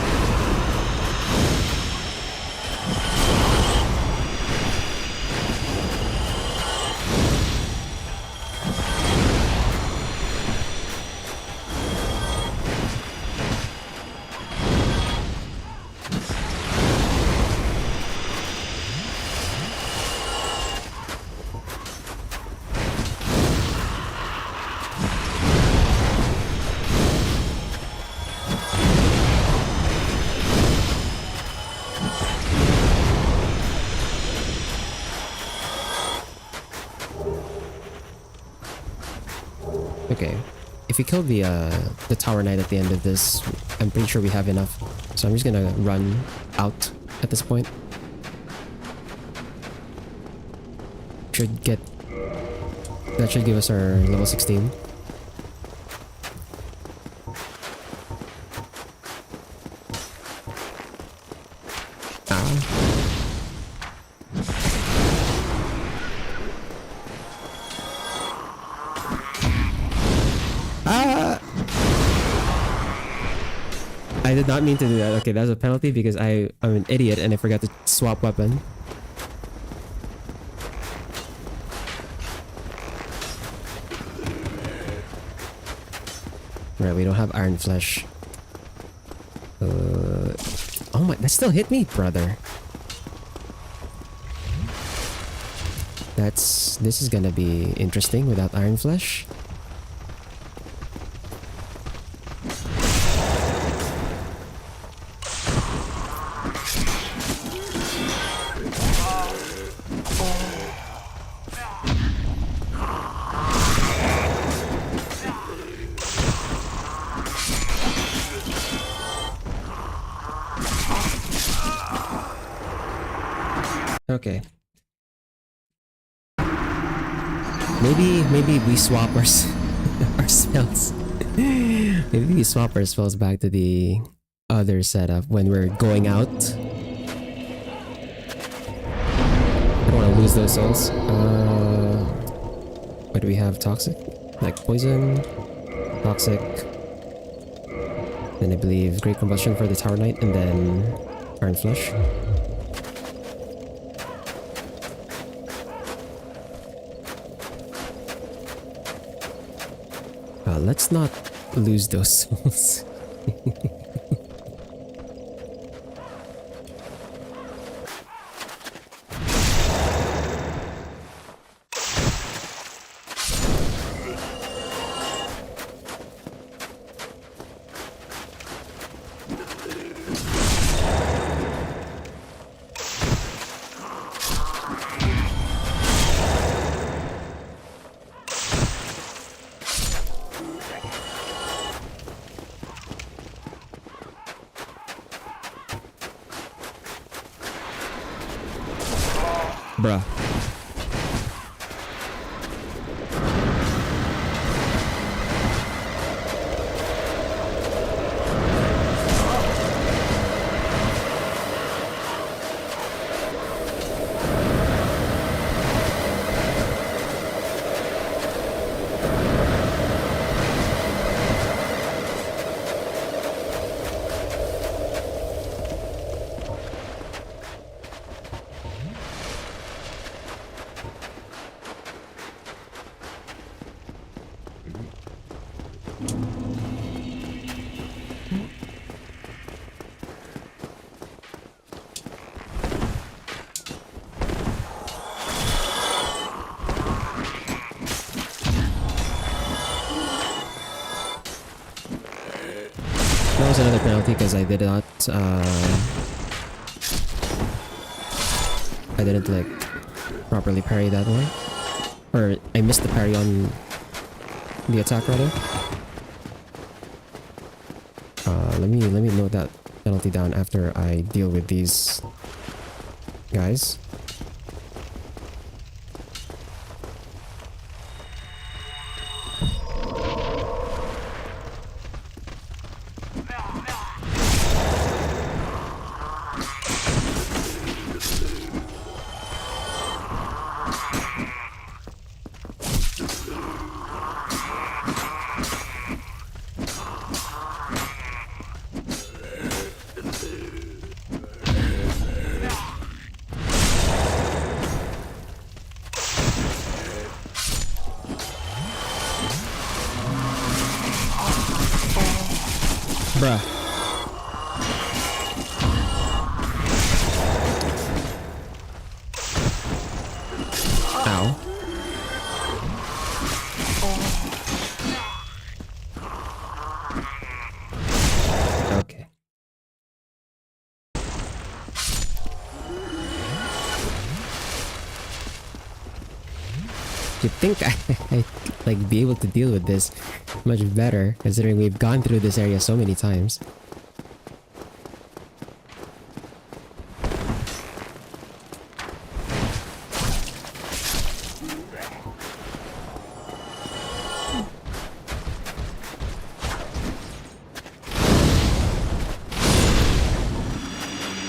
Okay, if we kill the tower knight at the end of this, I'm pretty sure we have enough. So I'm just gonna run out at this point. That should give us our level 16. Ah! I did not mean to do that. Okay, that's a penalty because I'm an idiot and I forgot to swap weapon. Right, we don't have iron flesh. Oh my, that still hit me, brother. This is gonna be interesting without iron flesh. Okay. Maybe we swap our our spells. Maybe we swap our spells back to the other setup when we're going out. I don't want to lose those souls. What do we have? Toxic? Like poison? Toxic. Then I believe Great Combustion for the Tower Knight, and then Iron Flesh. Let's not lose those souls. Bruh. That was another penalty because I didn't like properly parry that one, or I missed the parry on the attack rather. Let me note that penalty down after I deal with these guys. Bruh. Ow. Okay. You'd think I like be able to deal with this much better, considering we've gone through this area so many times.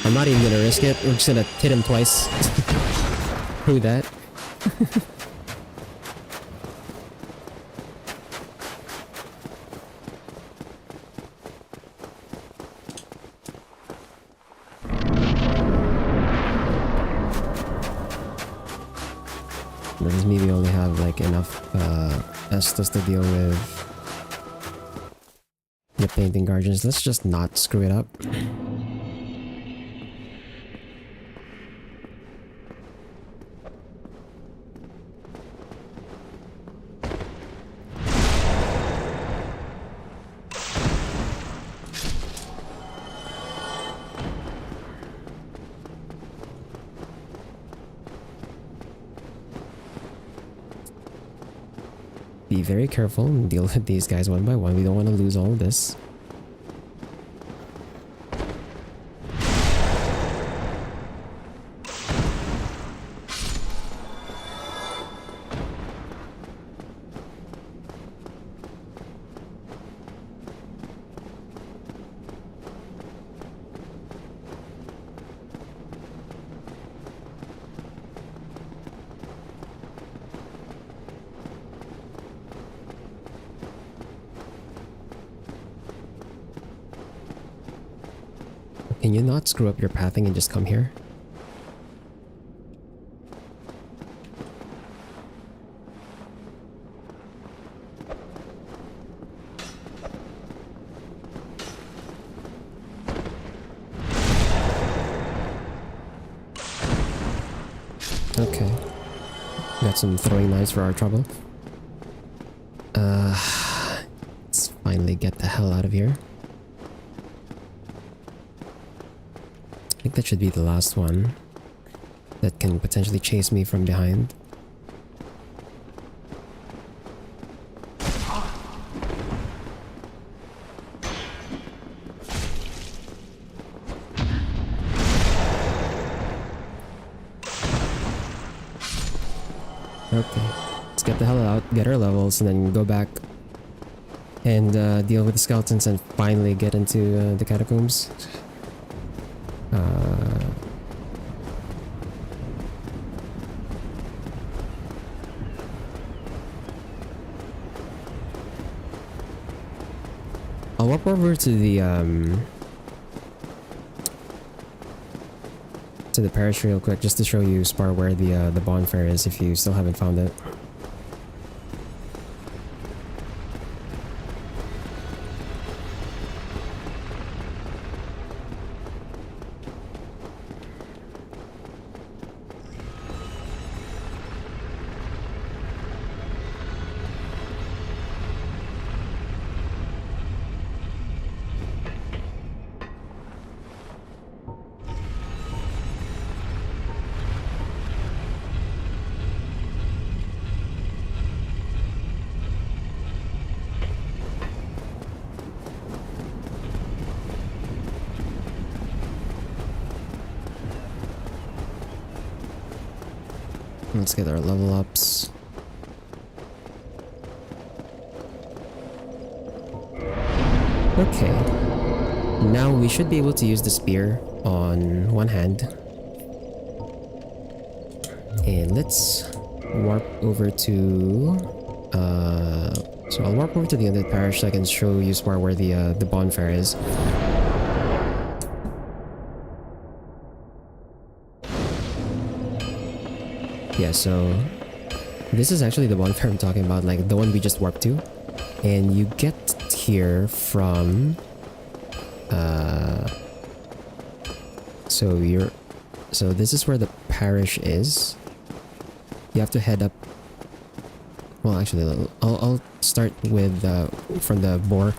I'm not even gonna risk it. We're just gonna hit him twice. Who that? this maybe only have like enough Estus to deal with the painting guardians. Let's just not screw it up. Be very careful and deal with these guys one by one. We don't want to lose all of this. Can you not screw up your pathing and just come here? Okay. Got some throwing knives for our trouble. Let's finally get the hell out of here. I think that should be the last one that can potentially chase me from behind. Okay, let's get the hell out, get our levels, and then go back and deal with the skeletons and finally get into the catacombs. I'll walk over to the parish real quick just to show you, Spar, where the bonfire is if you still haven't found it. Let's get our level ups. Okay. Now we should be able to use the spear on one hand. And let's warp over to... so I'll warp over to the undead parish so I can show you, Spar, where the bonfire is. Yeah, so this is actually the bonfire I'm talking about, like the one we just warped to. And you get here from so this is where the parish is. You have to head up. Well, actually, I'll start with from the boar.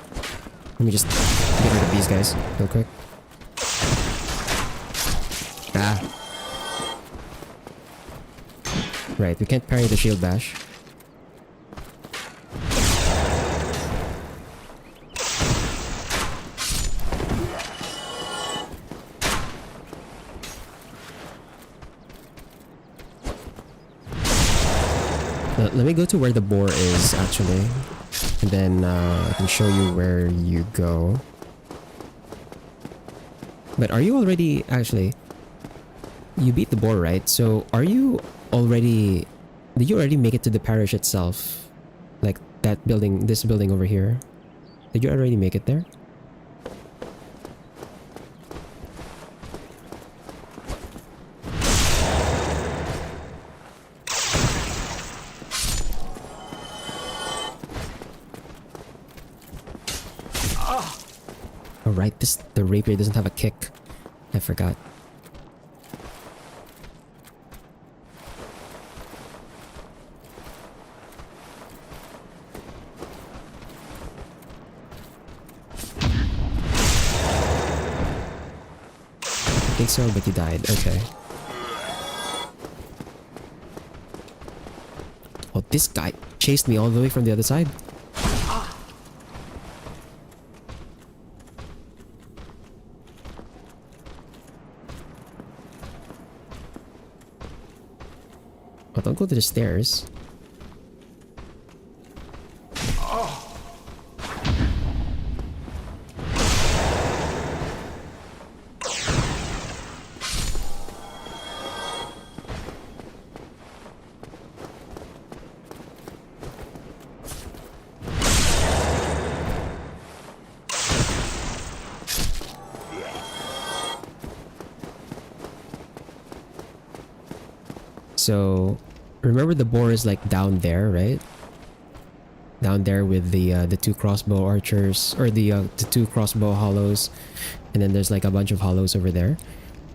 Let me just get rid of these guys real quick. Ah. Right, we can't parry the shield bash. Let me go to where the boar is, actually. And then I can show you where you go. But are you already... Actually, you beat the boar, right? So are you already... Did you already make it to the parish itself? Like that building, this building over here? Did you already make it there? Oh right, the rapier doesn't have a kick. I forgot. I think so, but you died. Okay. Oh, this guy chased me all the way from the other side. Oh, don't go to the stairs. So, remember the boar is like down there, right? Down there with the two crossbow archers, or the two crossbow hollows, and then there's like a bunch of hollows over there.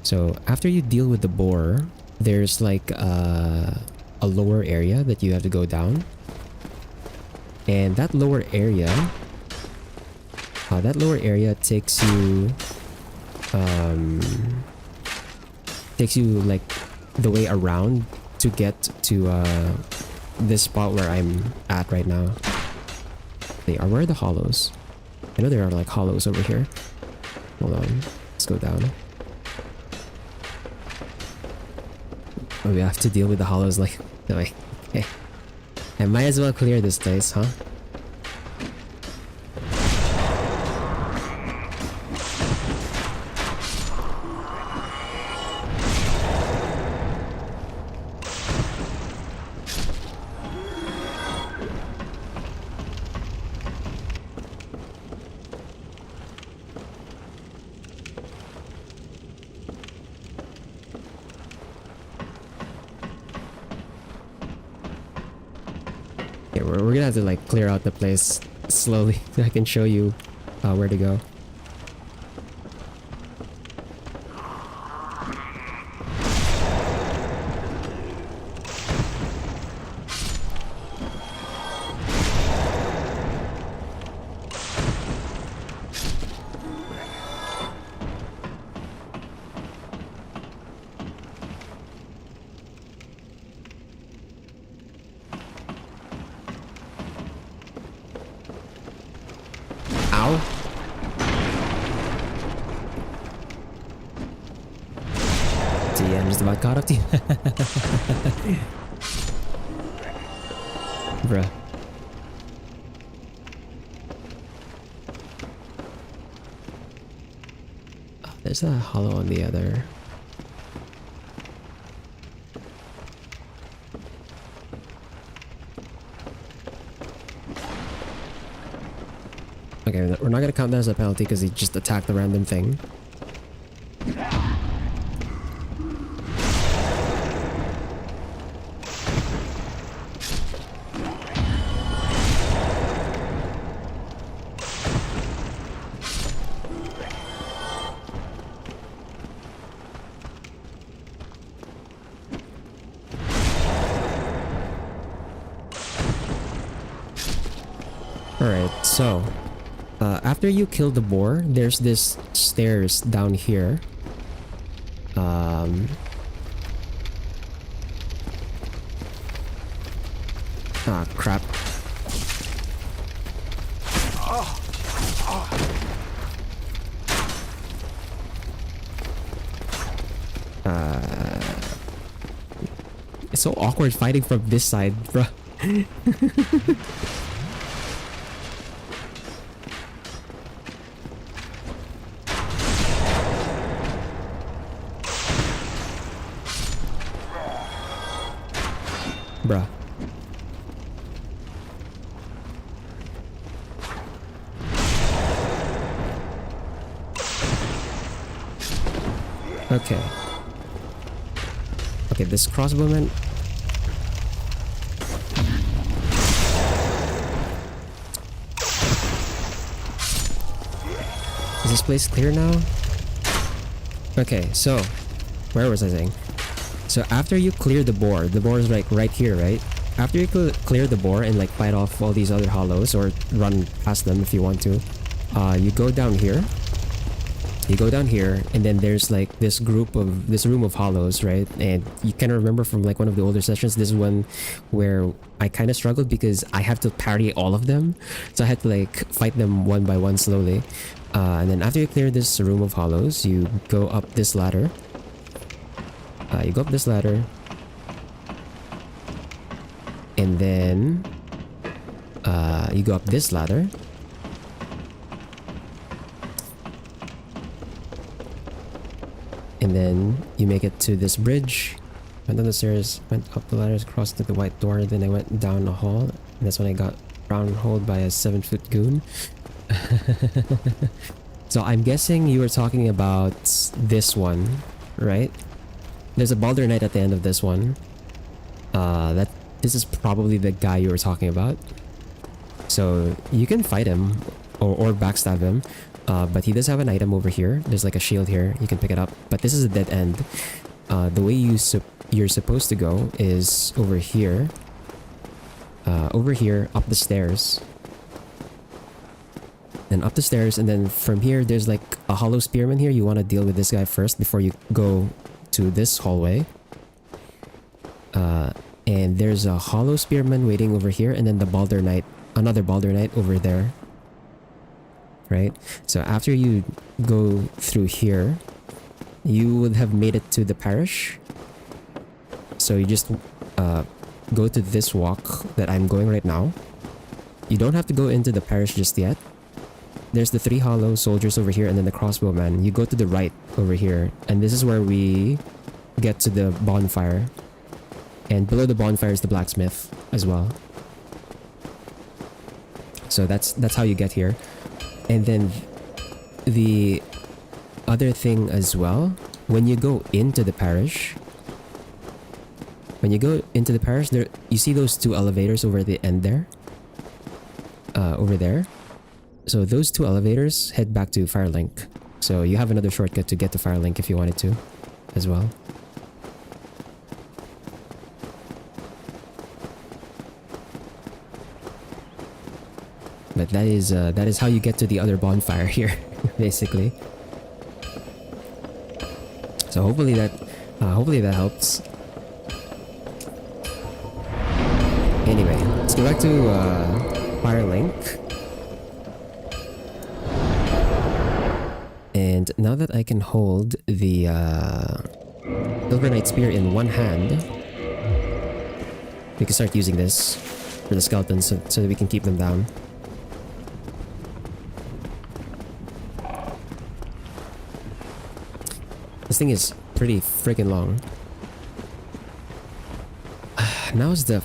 So after you deal with the boar, there's like a lower area that you have to go down, and that lower area takes you like the way around to get to this spot where I'm at right now. Where are the hollows? I know there are like hollows over here. Hold on, let's go down. Oh, we have to deal with the hollows like okay. I might as well clear this place, huh? Okay, we're gonna have to like clear out the place slowly so I can show you where to go. Ow. See, I'm just about caught up to you. Bruh. Oh, there's a hollow on the other. Okay, we're not gonna count that as a penalty because he just attacked the random thing. Alright, so after you kill the boar, there's this stairs down here. Ah, crap. It's so awkward fighting from this side, bruh. Bruh. Okay. Okay, this crossbowman. Is this place clear now? Okay, so where was I saying? So after you clear the boar is like right here, right? After you clear the boar and like fight off all these other hollows or run past them if you want to, you go down here. You go down here, and then there's like this room of hollows, right? And you kind of remember from like one of the older sessions, this one where I kind of struggled because I have to parry all of them, so I had to like fight them one by one slowly. And then after you clear this room of hollows, you go up this ladder. You go up this ladder, and then you go up this ladder. And then you make it to this bridge. Went down the stairs, went up the ladders, crossed to the white door, then I went down a hall. And that's when I got round-holed by a 7-foot goon. So I'm guessing you were talking about this one, right? There's a Baldur Knight at the end of this one. This is probably the guy you were talking about. So you can fight him or backstab him. But he does have an item over here. There's like a shield here. You can pick it up. But this is a dead end. The way you're supposed to go is over here. Over here, up the stairs. And up the stairs, and then from here, there's like a hollow spearman here. You want to deal with this guy first before you go to this hallway. And there's a hollow spearman waiting over here, and then the Baldur Knight, another Baldur Knight over there. Right? So after you go through here, you would have made it to the parish. So you just go to this walk that I'm going right now. You don't have to go into the parish just yet. There's the 3 hollow soldiers over here and then the crossbowman. You go to the right over here, and this is where we get to the bonfire. And below the bonfire is the blacksmith as well. So that's how you get here. And then the other thing as well, when you go into the parish, there you see those 2 elevators over the end there, over there. So those 2 elevators head back to Firelink. So you have another shortcut to get to Firelink if you wanted to, as well. But that is how you get to the other bonfire here, basically. So hopefully that helps. Anyway, let's go back to Firelink. And now that I can hold the Silver Knight Spear in one hand, we can start using this for the skeletons so that we can keep them down. This thing is pretty freaking long. Now's the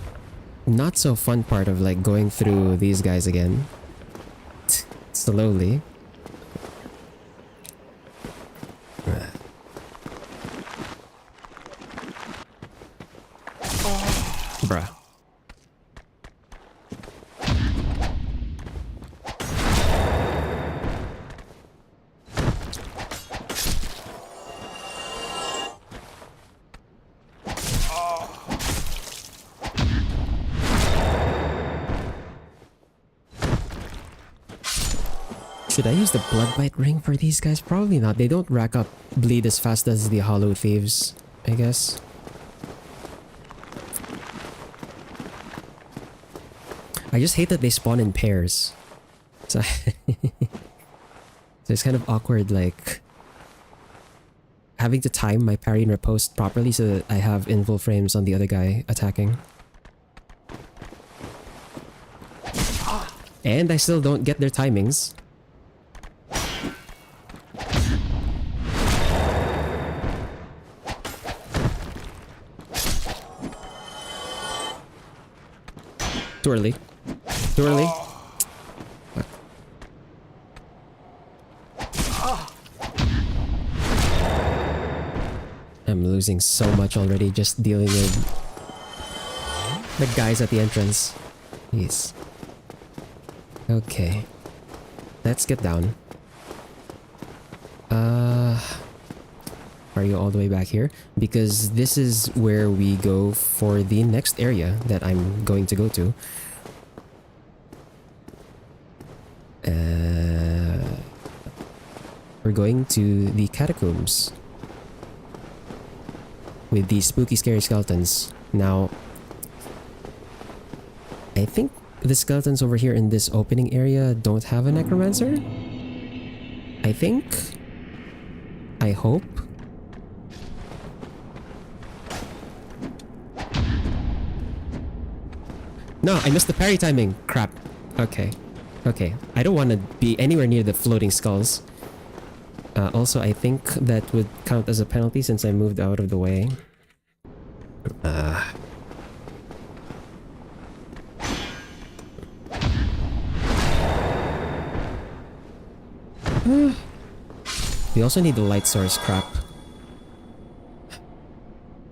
not so fun part of like going through these guys again. Slowly. Bruh. Should I use the Bloodbite Ring for these guys? Probably not. They don't rack up bleed as fast as the Hollow Thieves, I guess. I just hate that they spawn in pairs. So, so it's kind of awkward, like having to time my parry and riposte properly so that I have invul frames on the other guy attacking. And I still don't get their timings. Too early. Too early. I'm losing so much already just dealing with the guys at the entrance. Jeez. Okay. Let's get down. carry you all the way back here because this is where we go for the next area that I'm going to go to. We're going to the catacombs with these spooky, scary skeletons. Now, I think the skeletons over here in this opening area don't have a necromancer. I think. I hope. No, I missed the parry timing. Crap. Okay. Okay. I don't want to be anywhere near the floating skulls. Also, I think that would count as a penalty since I moved out of the way. We also need the light source. Crap.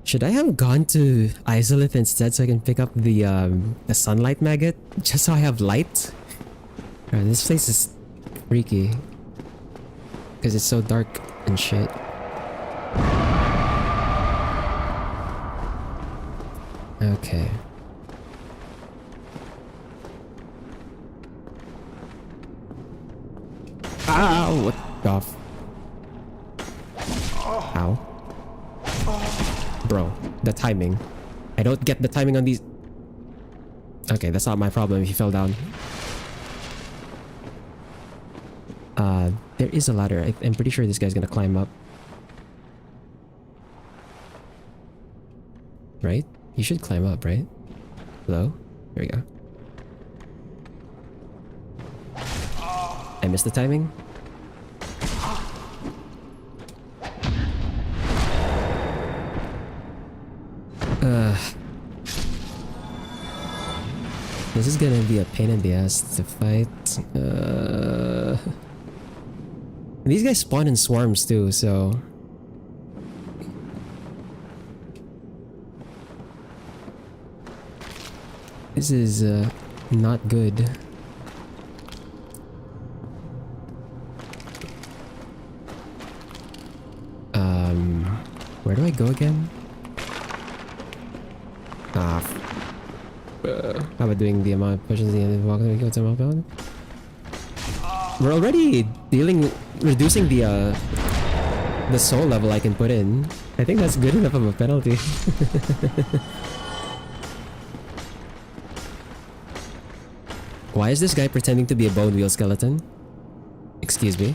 Should I have gone to Isolith instead so I can pick up the sunlight maggot? Just so I have light? This place is freaky. Because it's so dark and shit. Okay. Ow! What the f... Ow. Bro, the timing. I don't get the timing on these... Okay, that's not my problem if you fell down. There is a ladder. I'm pretty sure this guy's gonna climb up. Right? You should climb up, right? Hello? There we go. I missed the timing? This is gonna be a pain in the ass to fight. These guys spawn in swarms too, so... This is not good. Where do I go again? How about doing the amount of pushes the end of the walk that we go to my building? We're already reducing the soul level I can put in. I think that's good enough of a penalty. Why is this guy pretending to be a bone wheel skeleton? Excuse me.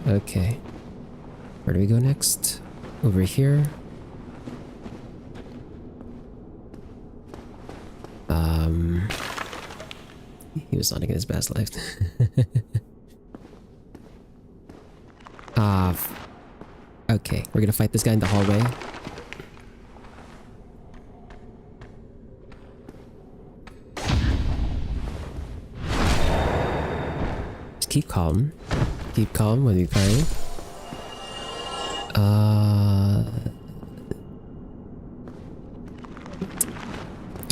Okay. Where do we go next? Over here. He was not against his best life. Okay, we're gonna fight this guy in the hallway. Just keep calm. Keep calm when we parry.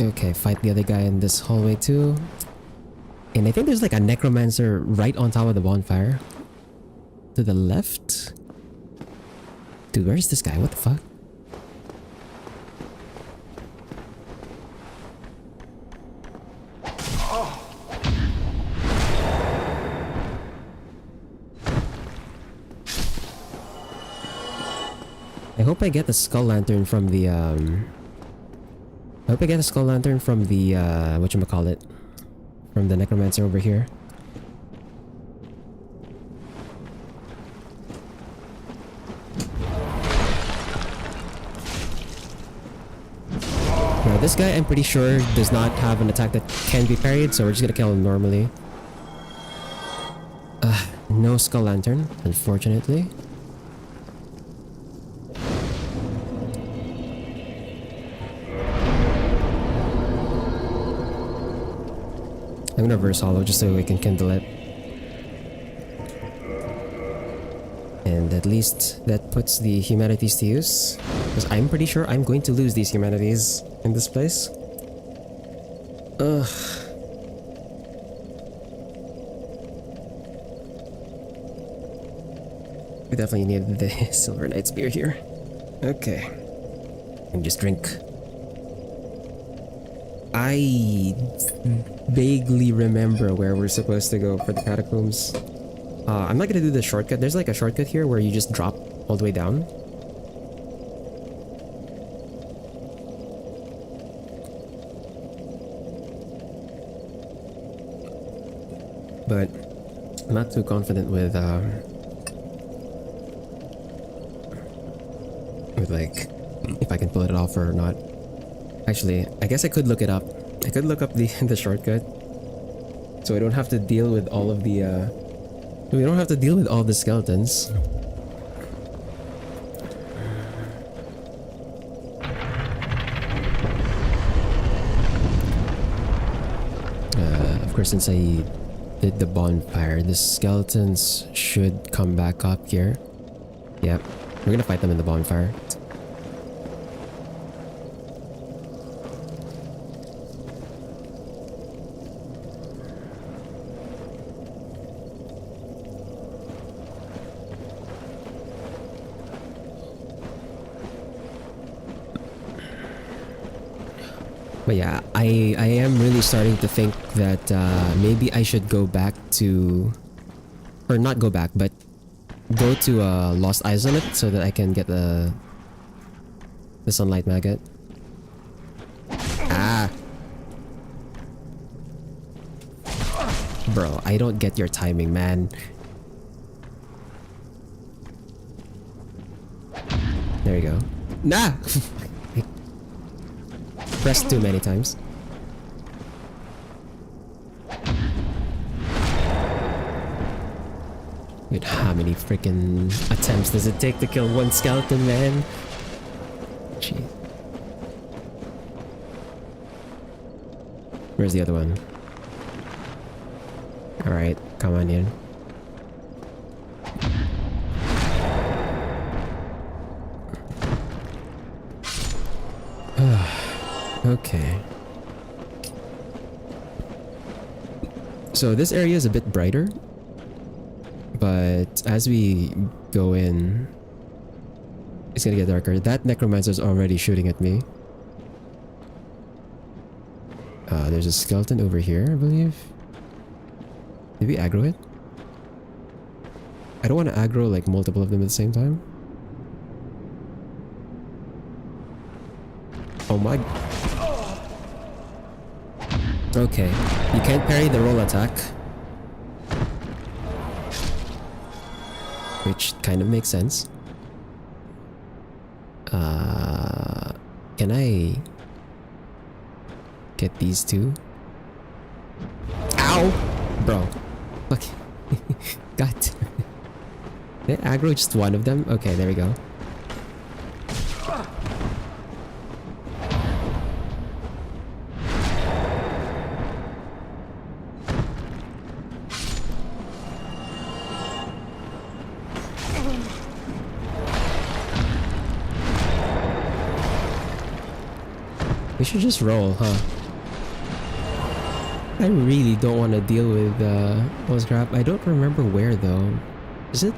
Okay, fight the other guy in this hallway too. And I think there's like a necromancer right on top of the bonfire. To the left? Dude, where's this guy? What the fuck? I hope I get the skull lantern from the I hope I get a skull lantern from the whatchamacallit, from the necromancer over here. Now this guy I'm pretty sure does not have an attack that can be parried, so we're just gonna kill him normally. No skull lantern, unfortunately. I'm gonna reverse hollow just so we can kindle it. And at least that puts the humanities to use. Because I'm pretty sure I'm going to lose these humanities in this place. Ugh. We definitely need the Silver Knight's beer here. Okay. And just drink. I vaguely remember where we're supposed to go for the catacombs. I'm not gonna do the shortcut. There's like a shortcut here where you just drop all the way down. But I'm not too confident with like if I can pull it off or not. Actually, I guess I could look it up. I could look up the the shortcut, so I don't have to deal with all of the we don't have to deal with all the skeletons. Of course, since I did the bonfire, the skeletons should come back up here. Yep, we're gonna fight them in the bonfire. But yeah, I am really starting to think that maybe I should go back to, or not go back, but go to Lost Isolate so that I can get the sunlight maggot. Ah, bro, I don't get your timing, man. There you go. Nah. Pressed too many times. Wait, how many freaking attempts does it take to kill one skeleton, man? Gee. Where's the other one? Alright, come on in. Okay. So this area is a bit brighter, but as we go in, it's gonna get darker. That necromancer's already shooting at me. There's a skeleton over here, I believe. Did we aggro it? I don't want to aggro like multiple of them at the same time. Oh my... Okay, you can't parry the roll attack, which kind of makes sense. Can I get these two? Ow! Bro. Okay. God. Did I aggro just one of them? Okay, there we go. We should just roll, huh? I really don't want to deal with those crap. I don't remember where though. Is it?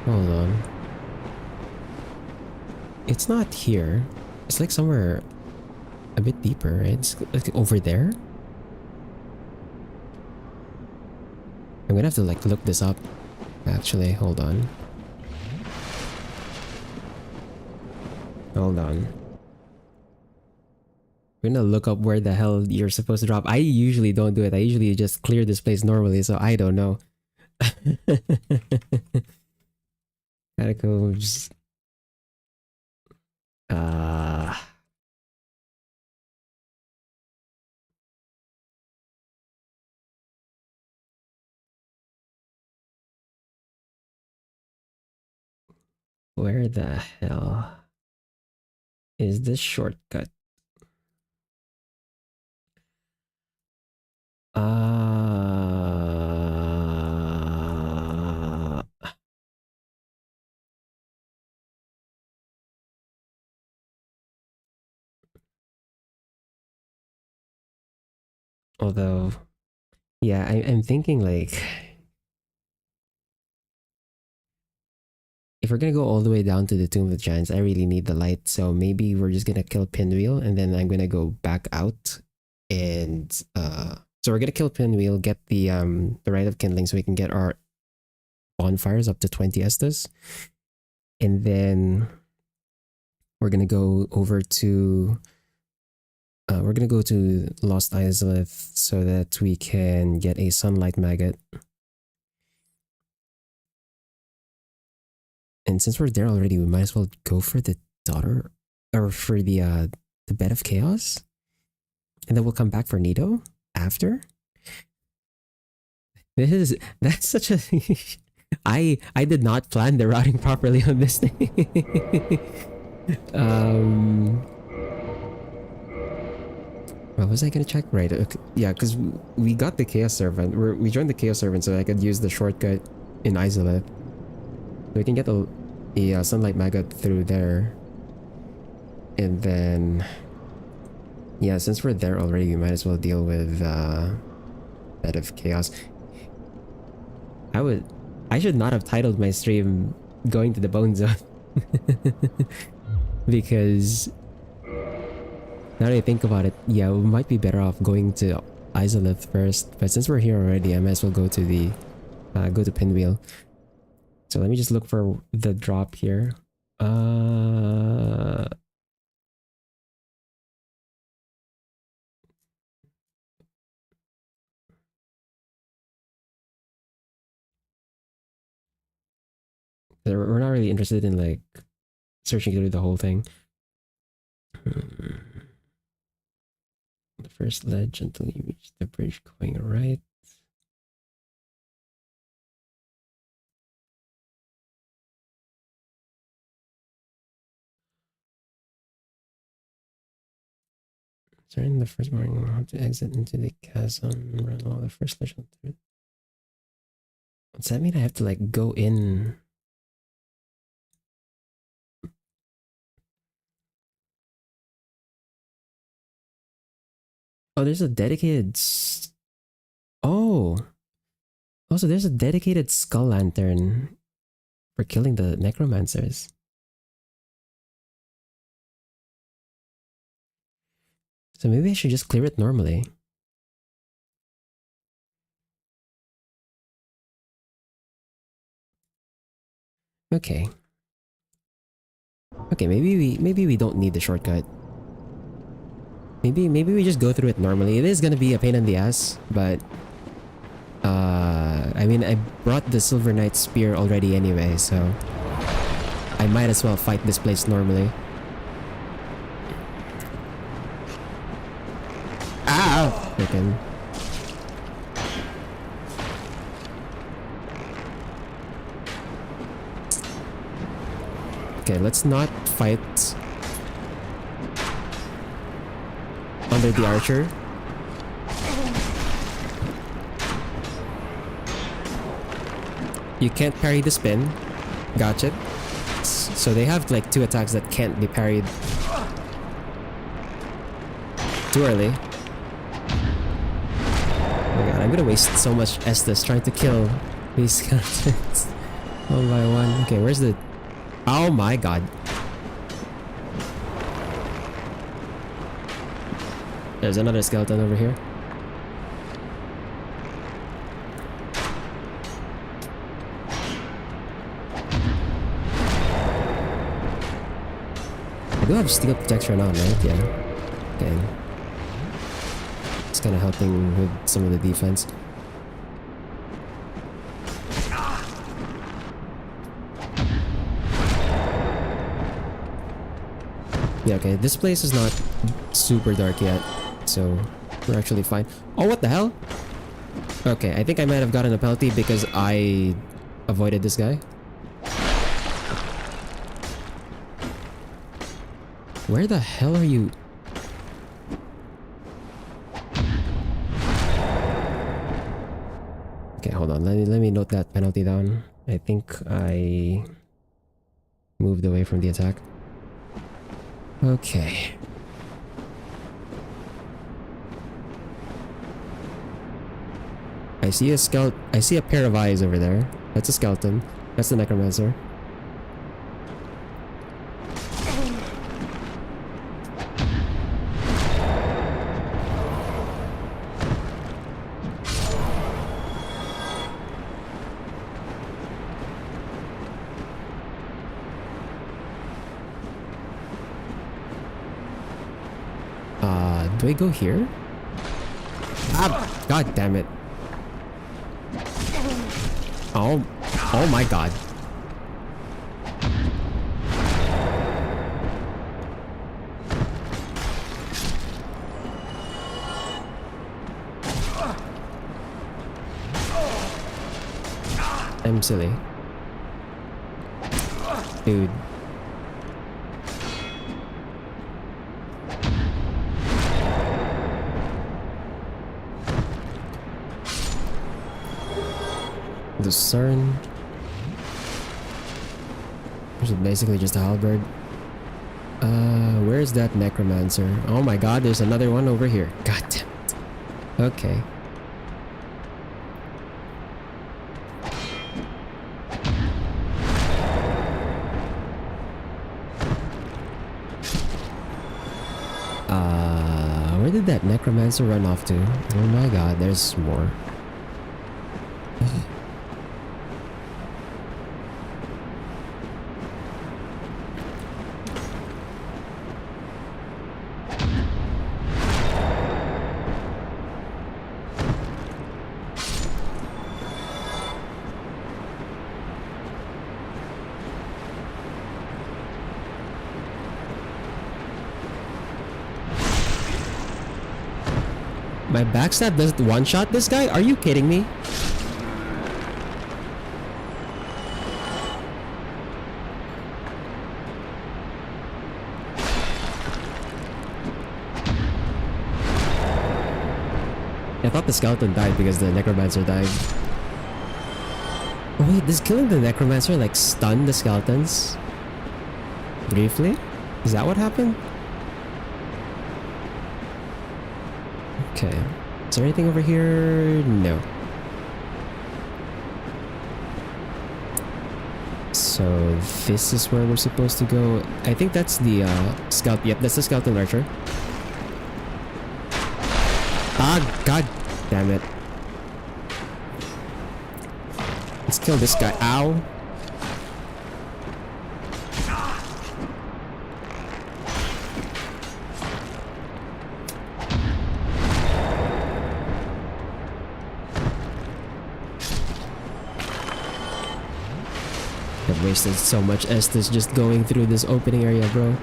Hold on. It's not here. It's like somewhere a bit deeper, right? It's like over there. I'm gonna have to like look this up. Actually, hold on. Hold on. We're gonna look up where the hell you're supposed to drop. I usually don't do it. I usually just clear this place normally, so I don't know. Catacombs. Where the hell is this shortcut? Although, yeah, I'm thinking like, if we're gonna go all the way down to the Tomb of the Giants, I really need the light. So maybe we're just gonna kill Pinwheel, and then I'm gonna go back out, and so we're gonna kill Pinwheel, get the Rite of Kindling, so we can get our bonfires up to 20 Estus, and then we're gonna go over to we're gonna go to Lost Izalith so that we can get a Sunlight Maggot. And since we're there already, we might as well go for the daughter, or for the Bed of Chaos, and then we'll come back for Nido after. That's such a I did not plan the routing properly on this thing. What was I gonna check? Right, okay. Yeah, because we got the Chaos Servant. We joined the Chaos Servant so I could use the shortcut in Izalith. So we can get a Sunlight Maggot through there. And then, yeah, since we're there already, we might as well deal with Bed of Chaos. I should not have titled my stream Going to the Bone Zone. Because now that I think about it, yeah, we might be better off going to Izalith first. But since we're here already, I might as well go to the go to Pinwheel. So let me just look for the drop here. We're not really interested in like searching through the whole thing. The first ledge until you reach the bridge going right. During the first morning, we'll have to exit into the chasm, run along the first ledge. Does that mean I have to like go in? Oh, there's a dedicated. Oh, also there's a dedicated skull lantern for killing the necromancers. So maybe I should just clear it normally. Okay. Okay, maybe we don't need the shortcut. Maybe we just go through it normally. It is gonna be a pain in the ass, but I mean, I brought the Silver Knight spear already anyway, so I might as well fight this place normally. Ah! Freaking. Okay, let's not fight under the archer. You can't parry the spin. Gotcha. So they have like 2 attacks that can't be parried. Too early. Oh my god, I'm gonna waste so much Estus trying to kill these skeletons one by one. Okay, where's the... Oh my god. There's another skeleton over here. I do have steel protection on, right? Yeah. Okay. It's kind of helping with some of the defense. Yeah, okay. This place is not super dark yet, so we're actually fine. Oh, what the hell? Okay, I think I might have gotten a penalty because I avoided this guy. Where the hell are you? Okay, hold on. Let me note that penalty down. I think I moved away from the attack. Okay. I see a skeleton. I see a pair of eyes over there. That's a skeleton. That's the necromancer. Do I go here? Ah, god damn it. Oh my god. I'm silly. Dude. Discern. Which is basically just a halberd. Where's that necromancer? Oh my god, there's another one over here. God damn it. Okay. Where did that necromancer run off to? Oh my god, there's more. My backstab doesn't one-shot this guy? Are you kidding me? I thought the skeleton died because the necromancer died. Oh wait, does killing the necromancer like stun the skeletons? Briefly? Is that what happened? Okay. Is there anything over here? No. So this is where we're supposed to go. I think that's the skeleton. Yep, that's the skeleton archer. Ah, god damn it. Let's kill this guy. Ow. I've wasted so much Estus just going through this opening area, bro.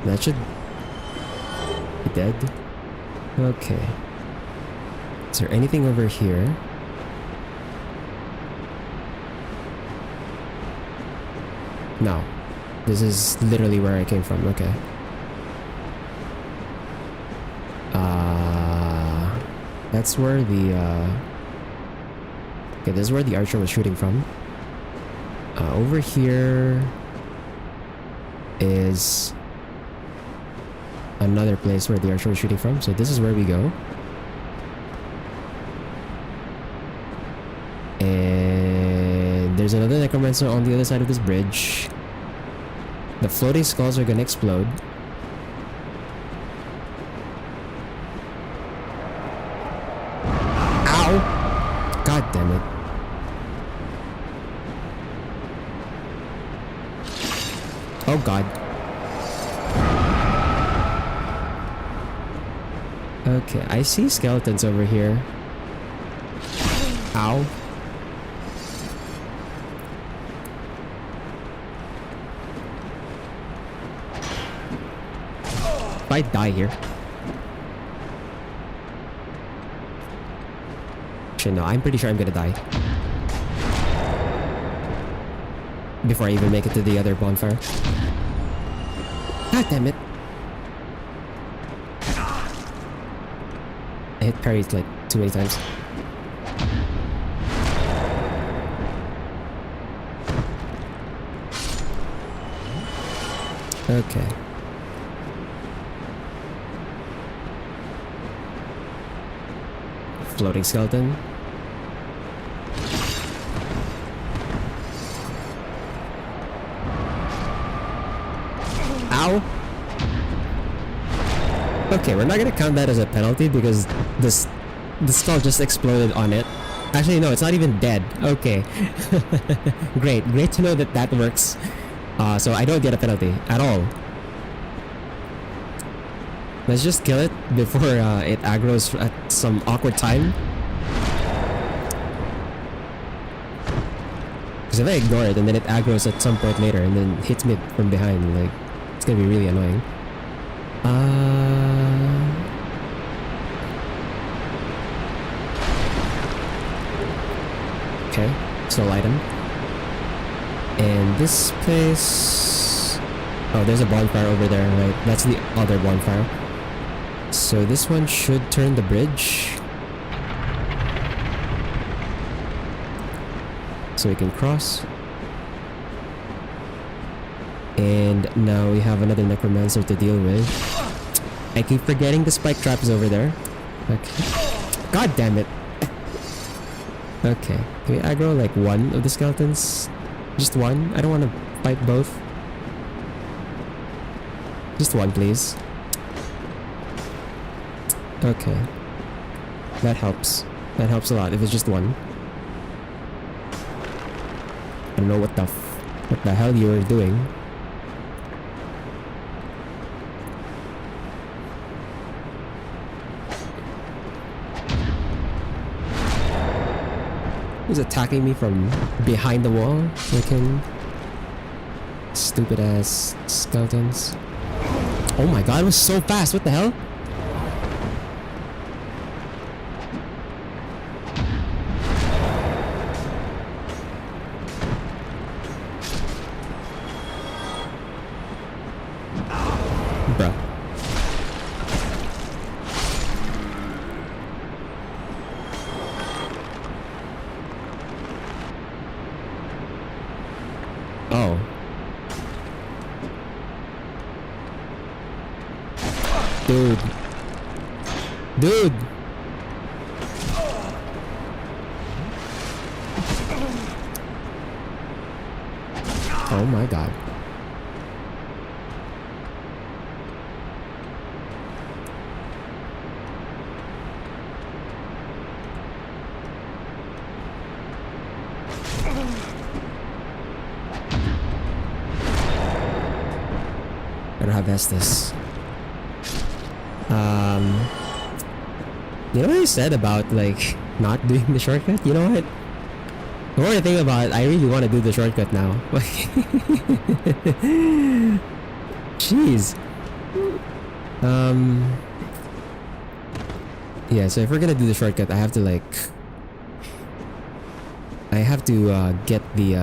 That should be dead. Okay. Is there anything over here? No. This is literally where I came from. Okay. That's where the okay, this is where the archer was shooting from. Over here is another place where the archer was shooting from. So this is where we go. And there's another necromancer on the other side of this bridge. The floating skulls are gonna explode. God damn it. Oh god. Okay, I see skeletons over here. Ow. If I die here. No, I'm pretty sure I'm gonna die before I even make it to the other bonfire. God damn it. I hit parry like too many times. Okay. floating skeleton. Ow! Okay, we're not gonna count that as a penalty because the skull just exploded on it. Actually, no, it's not even dead. Okay. Great to know that that works. So I don't get a penalty at all. Let's just kill it before it aggroes at some awkward time. Because if I ignore it and then it aggroes at some point later and then hits me from behind, like, it's gonna be really annoying. Okay, soul item. And this place... Oh, there's a bonfire over there, right? That's the other bonfire. So this one should turn the bridge. So we can cross. And now we have another necromancer to deal with. I keep forgetting the spike trap is over there. Okay. God damn it. Okay. Can we aggro like one of the skeletons? Just one? I don't want to fight both. Just one, please. Okay. That helps. That helps a lot if it's just one. I don't know what the hell you were doing. He's attacking me from behind the wall. Freaking stupid ass skeletons. Oh my god, it was so fast. What the hell? Bruh. Oh. Dude. Dude. Oh my god. I don't have Estus. You know what I said about like not doing the shortcut? You know what? The more I think about it, I really want to do the shortcut now. Jeez. Yeah, so if we're gonna do the shortcut, I have to like... I have to get the...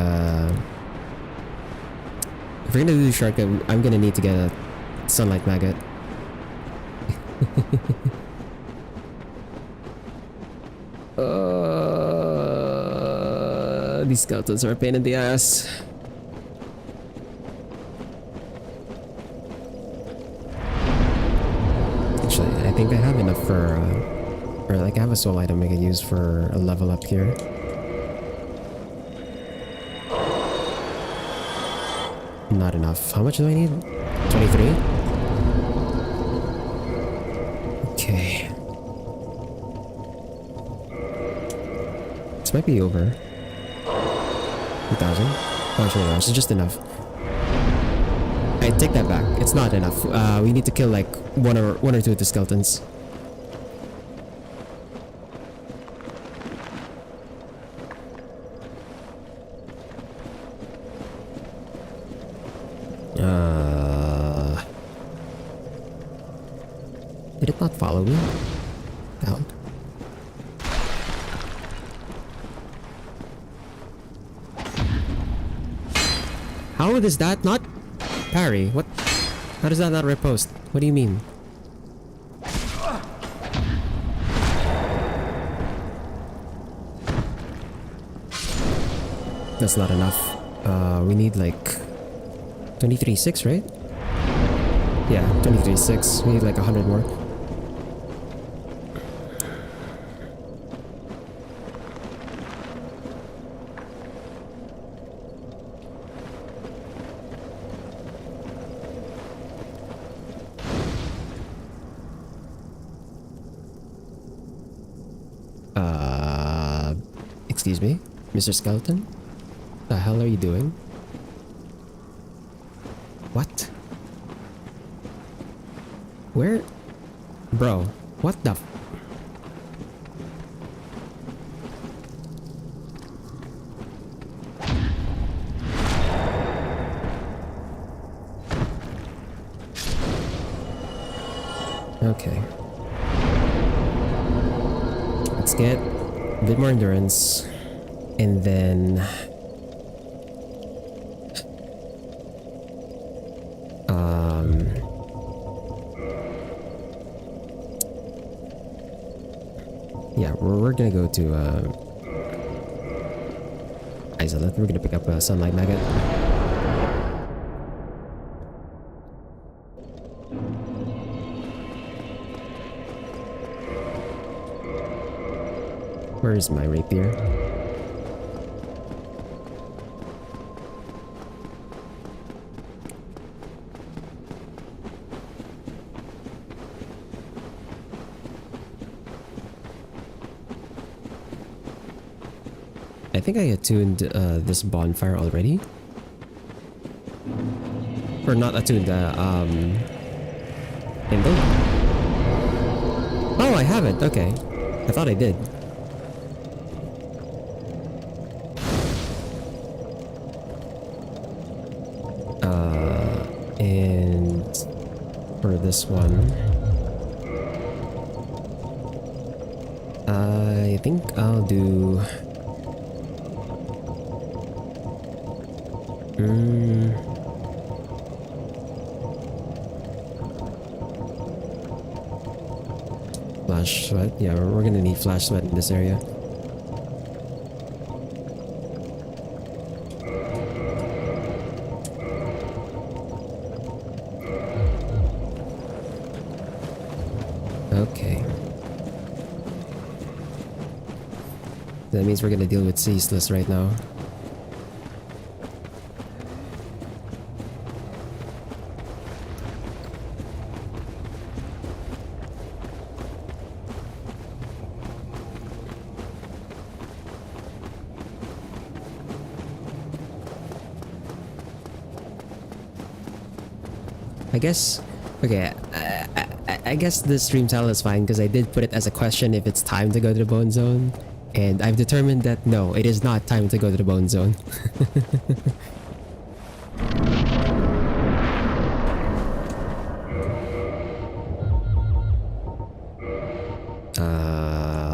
If we're gonna do the shortcut, I'm gonna need to get a sunlight maggot. These skeletons are a pain in the ass. Actually, I think I have enough for, or like I have a soul item I can use for a level up here. Not enough. How much do I need? 23? Okay. This might be over. 2,000? Oh, actually, no, it's just enough. I take that back. It's not enough. We need to kill like one or two of the skeletons. Did it not follow me? Down. How does that not parry? What? How does that not riposte? What do you mean? That's not enough. We need like 23.6, right? Yeah, 23.6. We need like 100 more. Excuse me, Mr. Skeleton? The hell are you doing? What? Where? Bro, what the f- Okay. Let's get a bit more endurance. And then... yeah, we're gonna go to Isolate. We're gonna pick up a Sunlight Maggot. Where is my rapier? I think I attuned this bonfire already. Or not attuned, Kindle? Oh, I haven't, okay. I thought I did. And for this one, I think I'll do... Flash sweat. Yeah, we're gonna need flash sweat in this area. Okay. That means we're gonna deal with ceaseless right now. I guess, okay, I guess the stream title is fine because I did put it as a question if it's time to go to the bone zone. And I've determined that no, it is not time to go to the bone zone.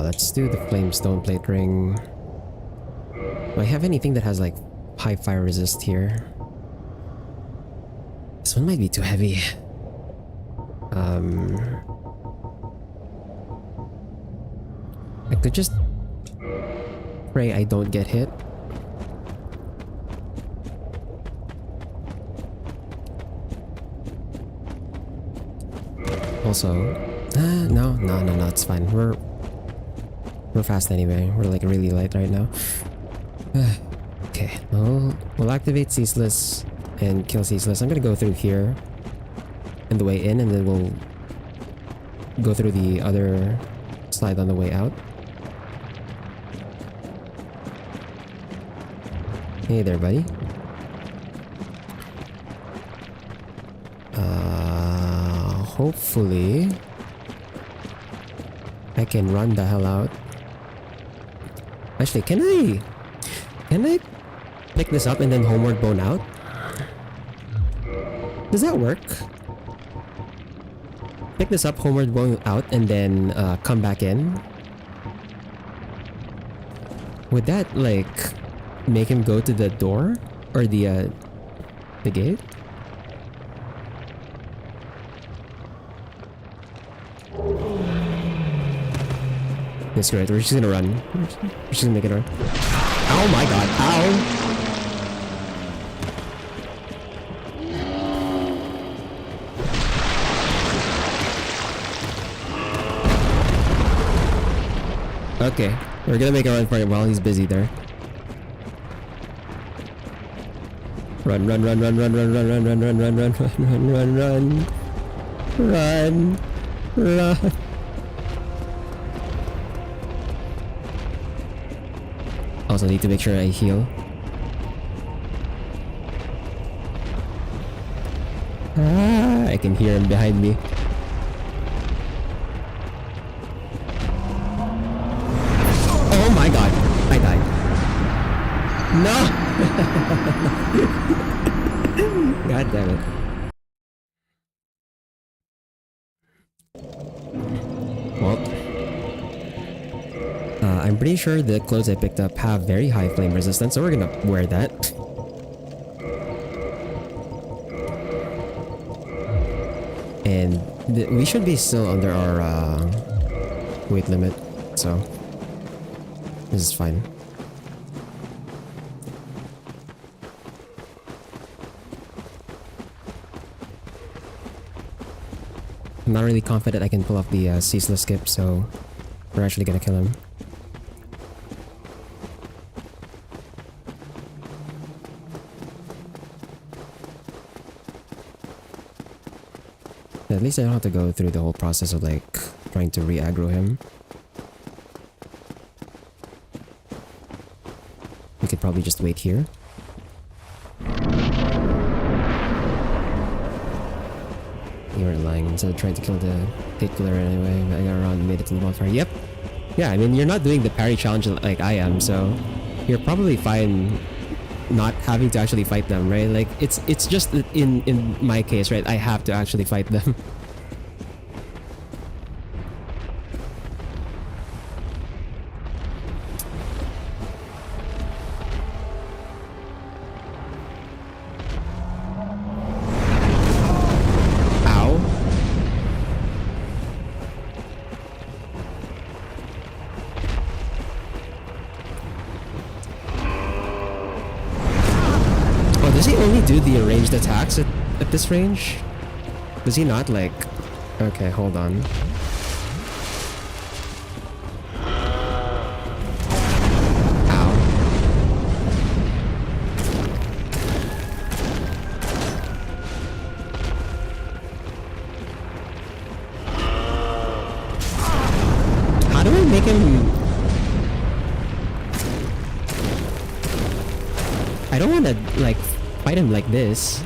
Let's do the flamestone plate ring. Do I have anything that has like high fire resist here? This one might be too heavy. I could just pray I don't get hit. Also, no, it's fine. We're fast anyway. We're like really light right now. Okay, we'll activate ceaseless and kill ceaseless. I'm gonna go through here on the way in, and then we'll go through the other slide on the way out. Hey there, buddy. Hopefully I can run the hell out. Actually, can I pick this up and then homeward bone out? Does that work? Pick this up, homeward bone out, and then come back in? Would that like make him go to the door or the gate? That's great. We're just gonna run. We're just gonna make it run. Oh my god! Ow! Okay, we're gonna make a run for him while he's busy there. Run, run, run, run, run, run, run, run, run, run, run, run, run, run, run, run, run. also need to make sure I heal. Ah, I can hear him behind me. Oh my god, I died. No! God damn it. Well, I'm pretty sure the clothes I picked up have very high flame resistance, so we're gonna wear that. And we should be still under our weight limit, so this is fine. I'm not really confident I can pull off the ceaseless skip, so we're actually gonna kill him. At least I don't have to go through the whole process of like trying to re-aggro him. We could probably just wait here. You were lying instead of trying to kill the hit killer anyway. I got around and made it to the bonfire. Yep. Yeah, I mean you're not doing the parry challenge like I am, so you're probably fine not having to actually fight them, right? Like it's just that in my case, right? I have to actually fight them. Ow. Oh, does he only do the ranged attacks at this range? Does he not like... Okay, hold on. Ow. How do I make him... I don't want to like fight him like this.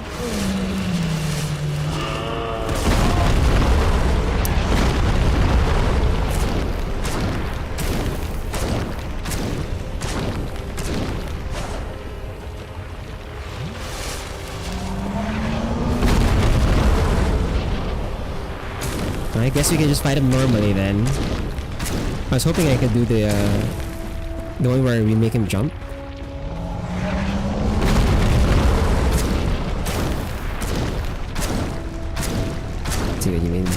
I guess we can just fight him normally then. I was hoping I could do the one where we make him jump. See what you mean?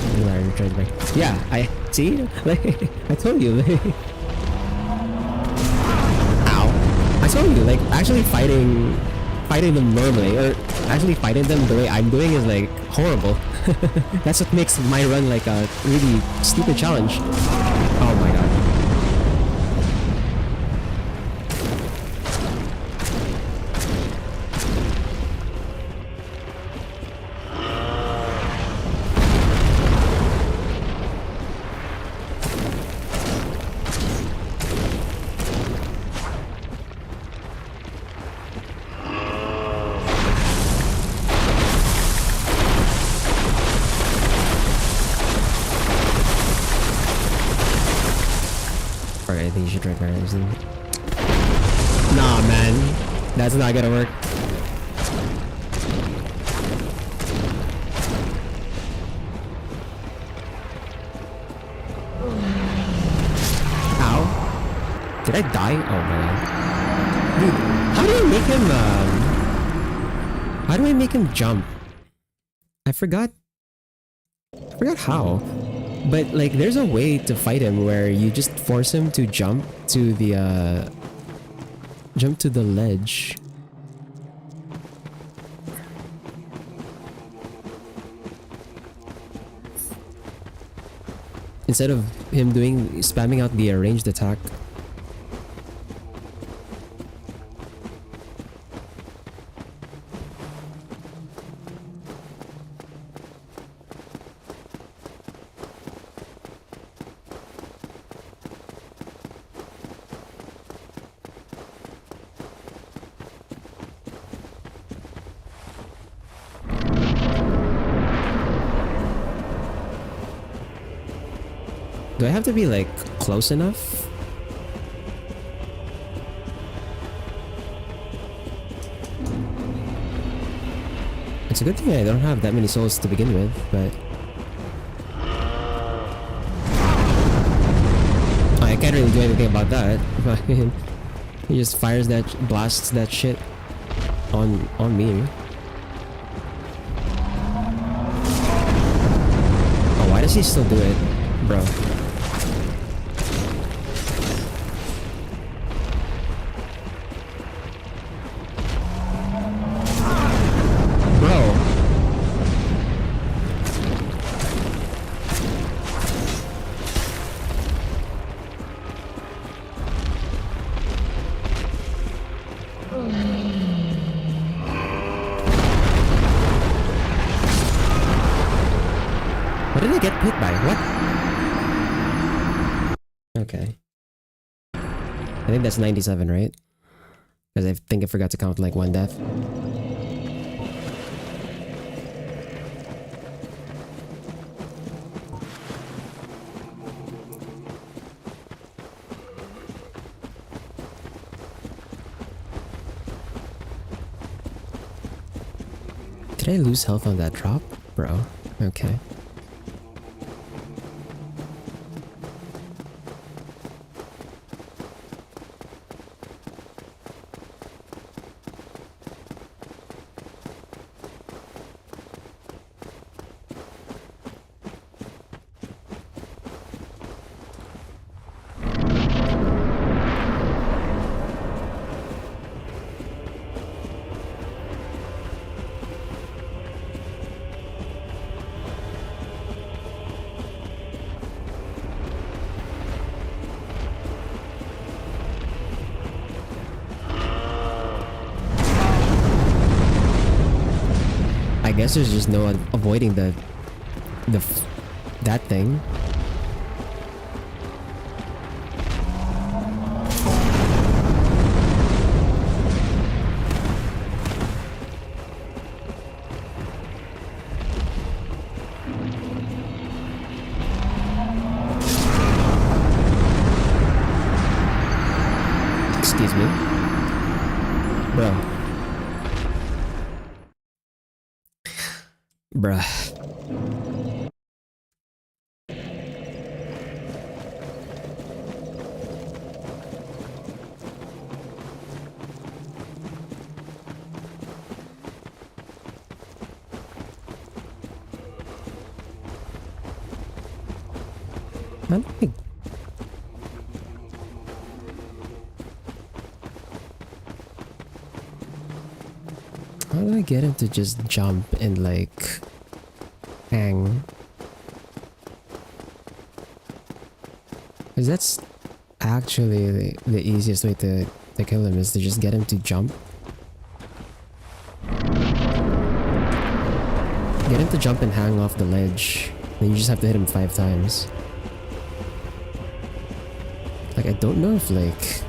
Yeah, I see. Like I told you. Ow! I told you. Like actually fighting them normally, or actually fighting them the way I'm doing is like horrible. That's what makes my run like a really stupid challenge. Oh my god. Alright, I think you should try parrying. Nah, man. That's not gonna work. Ow. Did I die? Oh my god. Dude, how do I make him, how do I make him jump? I forgot how. But like there's a way to fight him where you just force him to jump to the ledge. Instead of him spamming out the ranged attack. Do I have to be like close enough? It's a good thing I don't have that many souls to begin with, but I can't really do anything about that. He just fires that, blasts that shit on me. Oh, why does he still do it, bro? What did I get hit by? What? Okay. I think that's 97, right? Because I think I forgot to count like one death. Did I lose health on that drop? Bro. Okay. I guess there's just no avoiding that thing. Excuse me. Bro. Bruh. I don't think... How do I get him to just jump and like hang? Because that's actually the easiest way to kill him, is to just get him to jump. Get him to jump and hang off the ledge. Then you just have to hit him 5 times. Like, I don't know if like...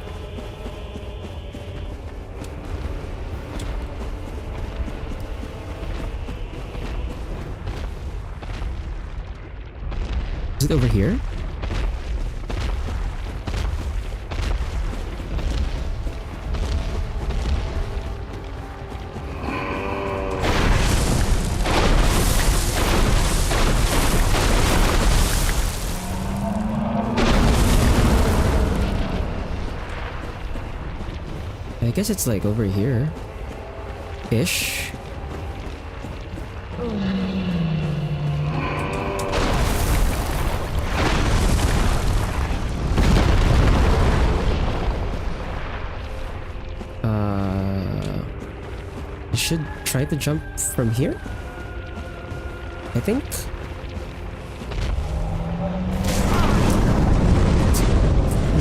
Is it over here? I guess it's like over here. Ish. I should try to jump from here? I think?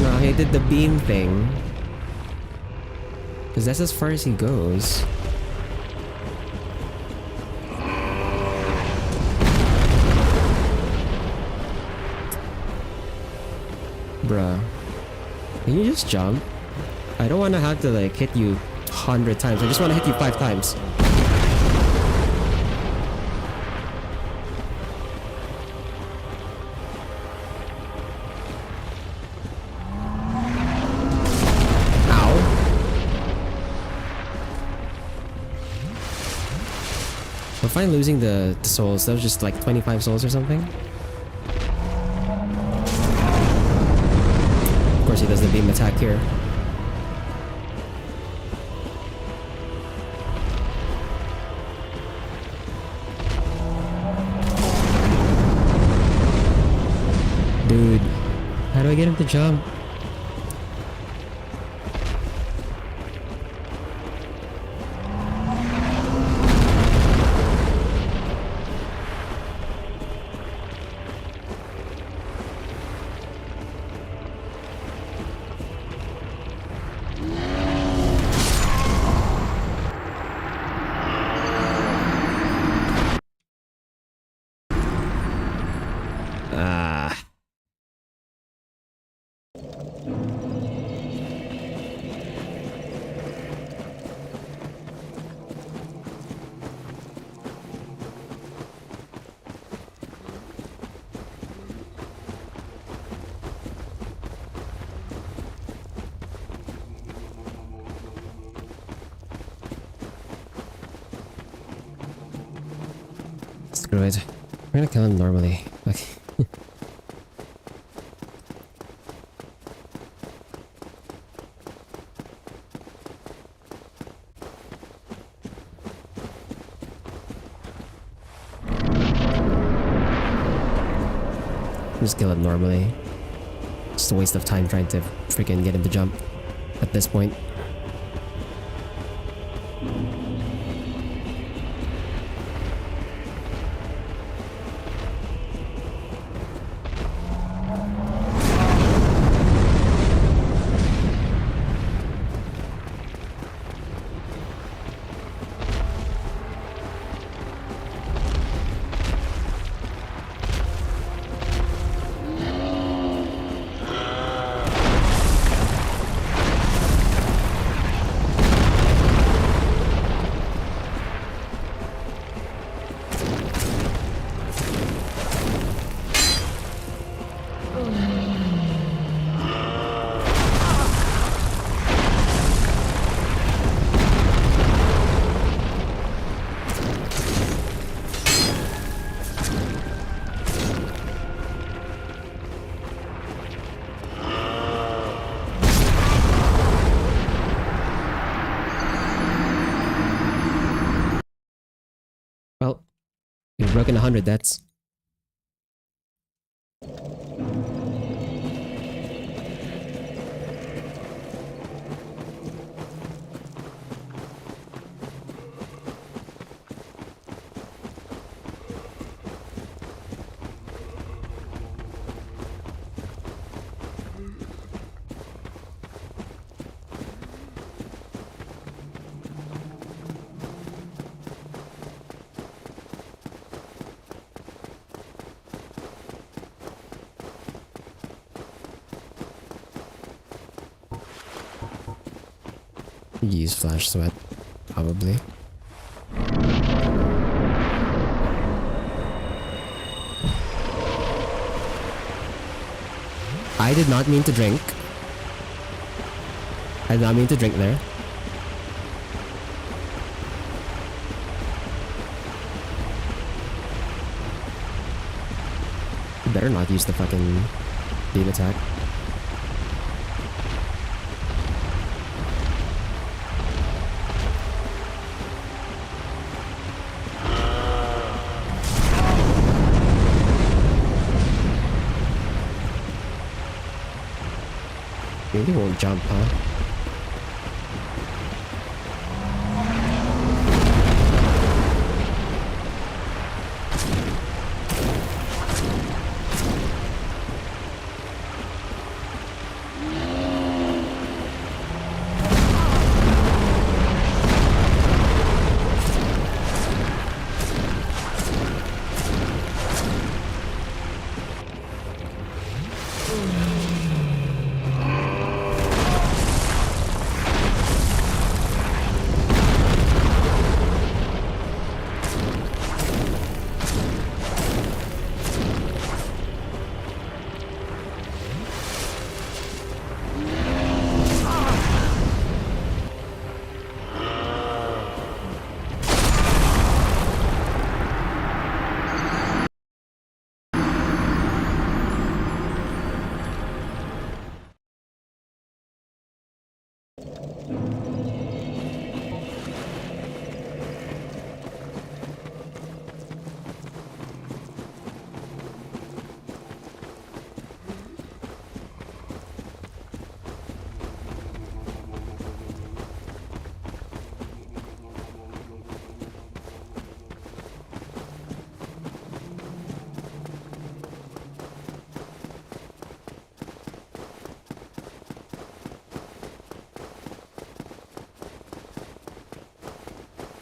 No, he did the beam thing. Because that's as far as he goes. Bruh. Can you just jump? I don't want to have to like hit you 100 times. I just want to hit you 5 times. fine losing the souls. That was just like 25 souls or something. Of course he does the beam attack here. Dude, how do I get him to jump? Screw it. We're gonna kill him normally. Okay. Just kill him normally. Just a waste of time trying to freaking get him to jump at this point. Well, you've broken 100 deaths. Use flash sweat, probably. I did not mean to drink. I did not mean to drink there. You better not use the fucking beam attack. Maybe he won't jump, huh?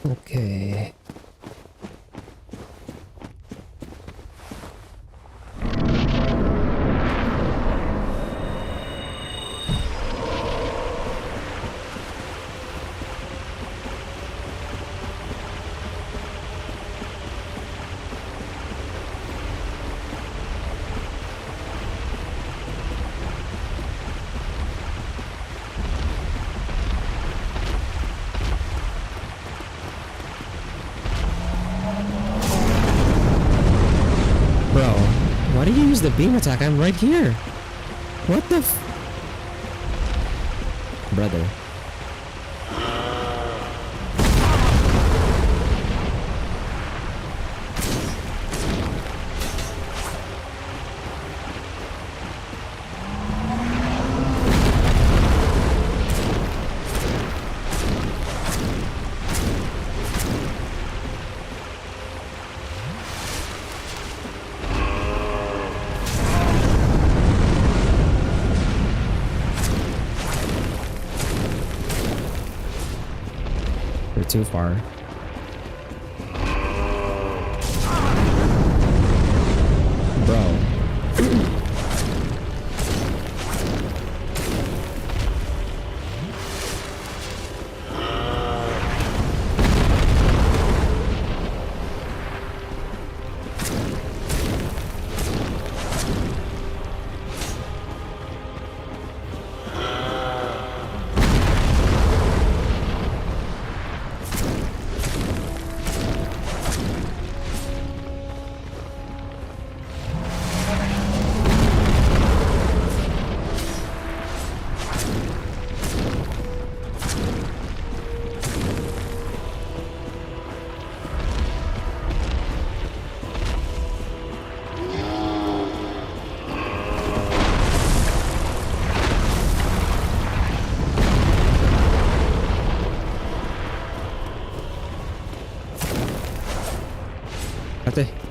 Okay. Bro, why did you use the beam attack? I'm right here. What the Brother. You're too far. Bro.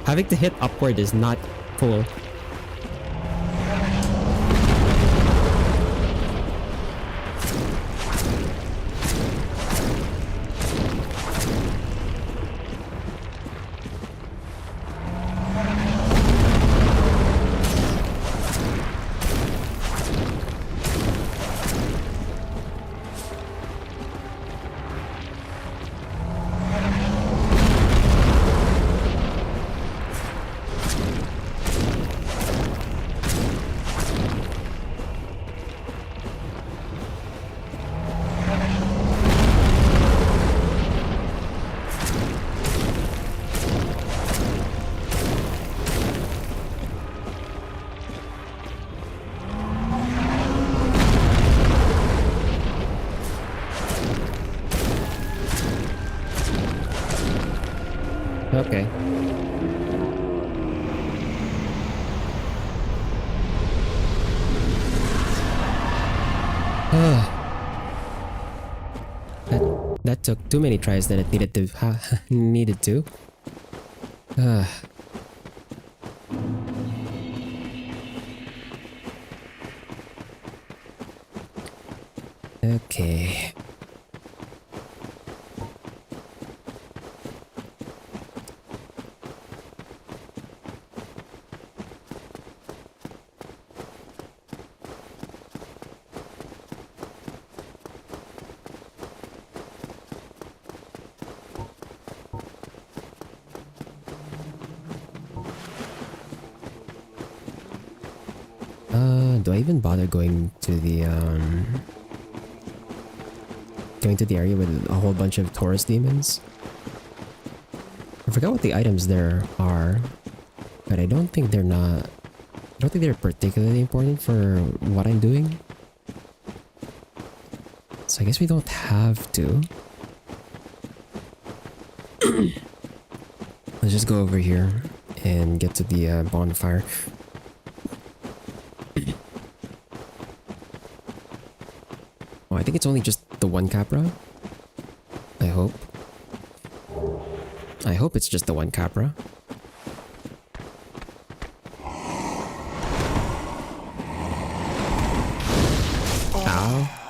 Having to hit upward is not cool. Okay. That took too many tries than it needed to. Needed to. Okay. Do I even bother going to the area with a whole bunch of Taurus demons? I forgot what the items there are, but I don't think they're particularly important for what I'm doing. So I guess we don't have to. Let's just go over here and get to the bonfire. Oh, I think it's only just the one Capra. I hope. I hope it's just the one Capra. Ow.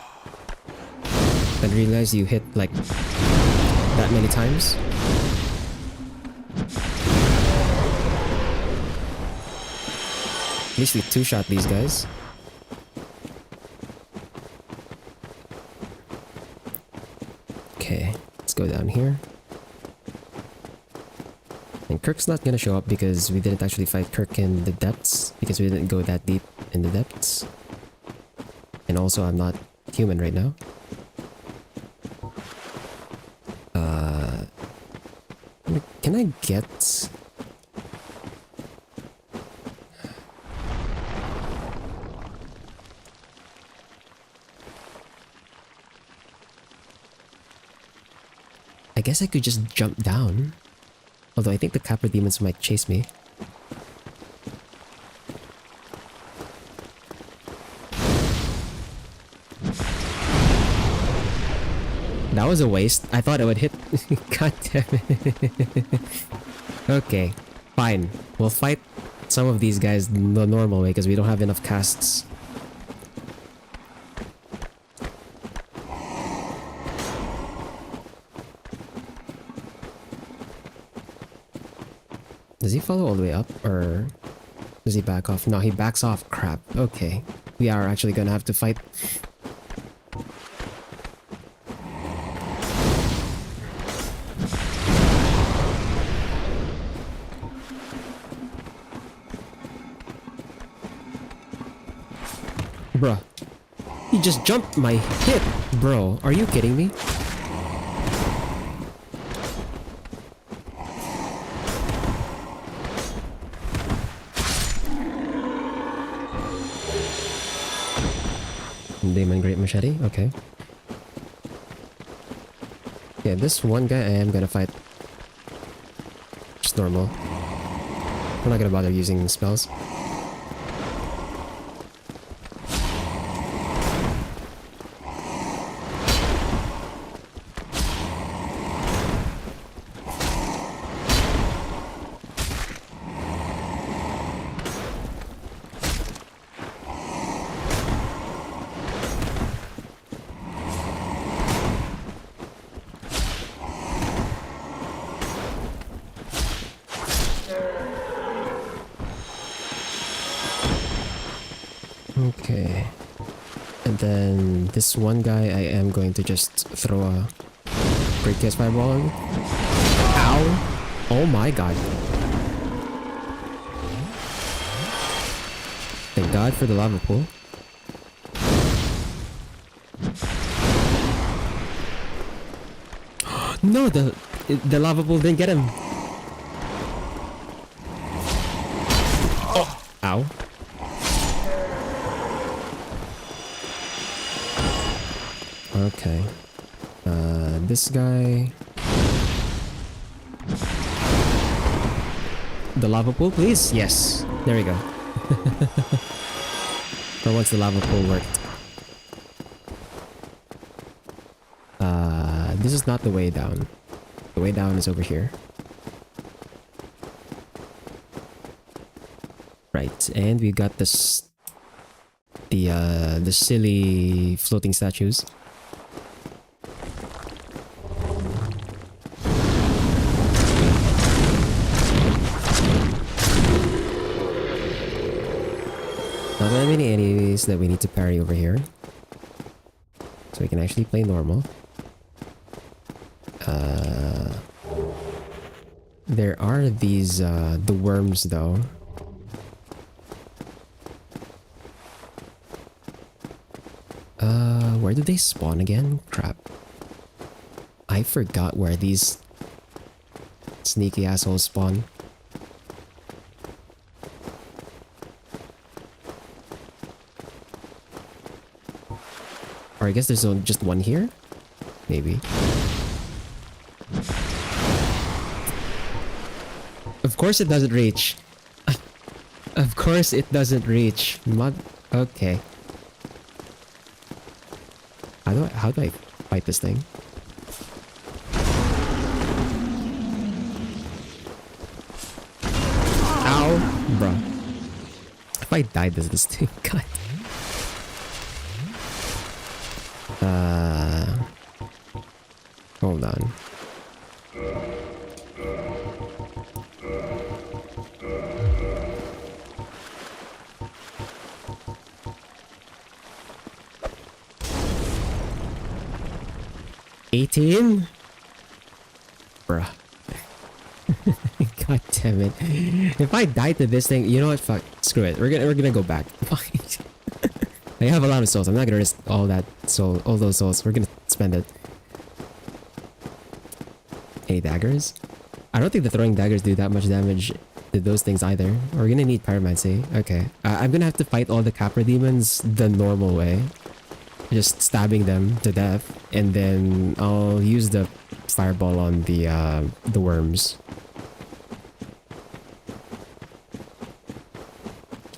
I didn't realize you hit like that many times. At least we two-shot these guys. Okay, let's go down here. And Kirk's not gonna show up because we didn't actually fight Kirk in the depths, because we didn't go that deep in the depths. And also I'm not human right now. Can I get... I guess I could just jump down. Although I think the Capra demons might chase me. That was a waste. I thought it would hit. God damn it. Okay, fine. We'll fight some of these guys the normal way because we don't have enough casts. Does he follow all the way up or does he back off? No, he backs off. Crap. Okay. We are actually gonna have to fight. Bruh. He just jumped my hit. Bro, are you kidding me? Demon Great Machete, okay. Yeah, this one guy I am gonna fight. Just normal. I'm not gonna bother using spells. Okay. And then this one guy I am going to just throw a Great Chaos Fireball on. Ow! Oh my god. Thank god for the lava pool. No, the lava pool didn't get him. Oh. Ow. Okay. This guy... The lava pool, please? Yes. There we go. For once the lava pool worked. This is not the way down. The way down is over here. Right, and we got this... The silly floating statues. Not that many enemies that we need to parry over here. So we can actually play normal. There are these, the worms though. Where did they spawn again? Crap. I forgot where these sneaky assholes spawn. Or I guess there's only just one here? Maybe. Of course it doesn't reach. Of course it doesn't reach. Okay. How do I fight this thing? Ow, bruh. If I died, this thing? God. Hold on. $18? Bruh. God damn it. If I die to this thing, you know what? Fuck. Screw it. We're gonna go back. I have a lot of souls. I'm not gonna risk all those souls. We're gonna spend it. Any daggers? I don't think the throwing daggers do that much damage to those things either. We're gonna need pyromancy. Okay. I'm gonna have to fight all the Capra demons the normal way. Just stabbing them to death. And then I'll use the fireball on the worms.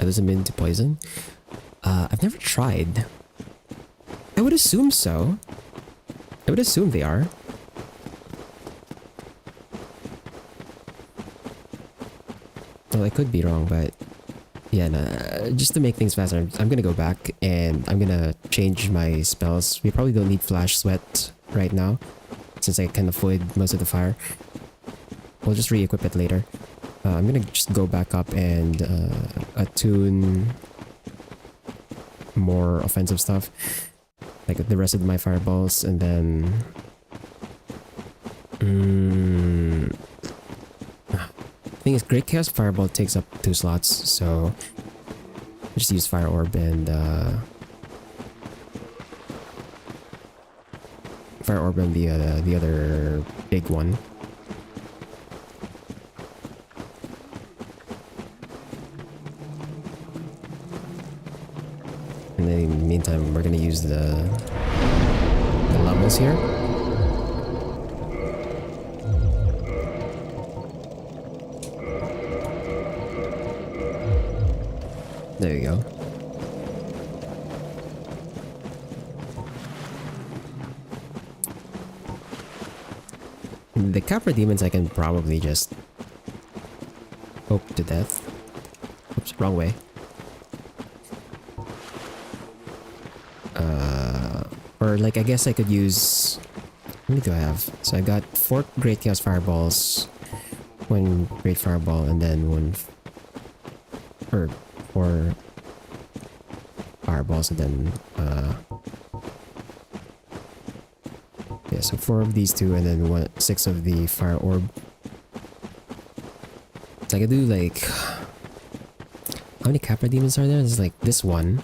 Are those immune to poison? I've never tried. I would assume so. I would assume they are. Well, I could be wrong, but yeah, nah, just to make things faster, I'm gonna go back and I'm gonna change my spells. We probably don't need Flash Sweat right now, since I can avoid most of the fire. We'll just re-equip it later. I'm gonna just go back up and attune more offensive stuff, like the rest of my fireballs, and then thing is, Great Chaos Fireball takes up 2 slots, so just use Fire Orb and the other big one. And then in the meantime, we're gonna use the levels here. There you go. The Capra demons I can probably just poke to death. Oops, wrong way. Or like I guess I could use... How many do I have? So I got 4 Great Chaos Fireballs, 1 Great Fireball, and then 4 Fireballs, and then yeah, so 4 of these 2, and then 6 of the Fire Orb. So I could do like... How many Capra demons are there? There's like this one.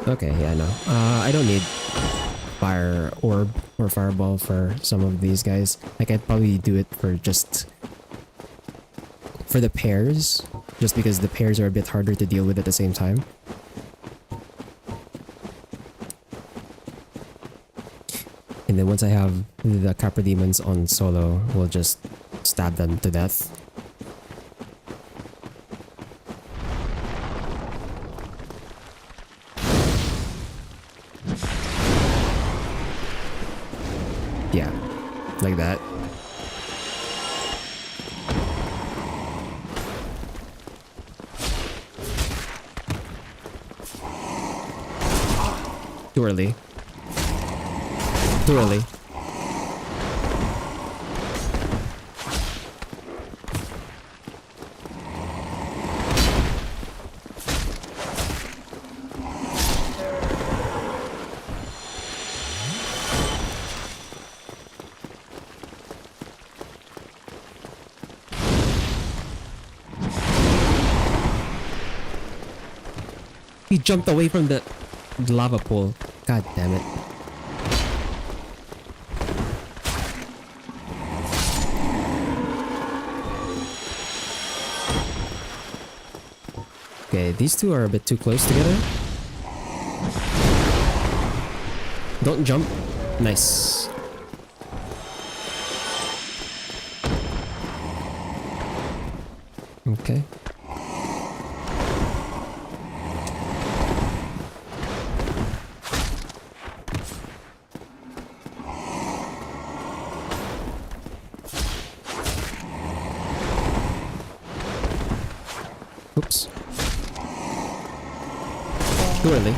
Okay, yeah, no. I don't need Fire Orb or Fireball for some of these guys. Like, I'd probably do it for just... for the pairs. Just because the pairs are a bit harder to deal with at the same time. And then once I have the Capra Demons on solo, we'll just stab them to death. Yeah, like that. Too early. Too early. He jumped away from the lava pool. God damn it. Okay, these two are a bit too close together. Don't jump. Nice. Okay. Oops. Too early.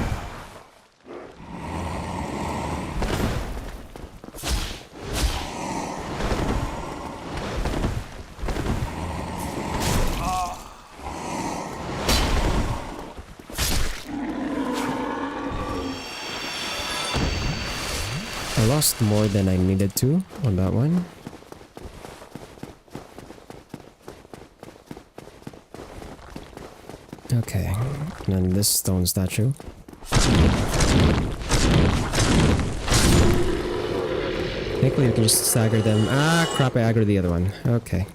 I lost more than I needed to on that one. Okay, and then this stone statue. Thankfully we can just stagger them. Ah, crap, I aggroed the other one. Okay.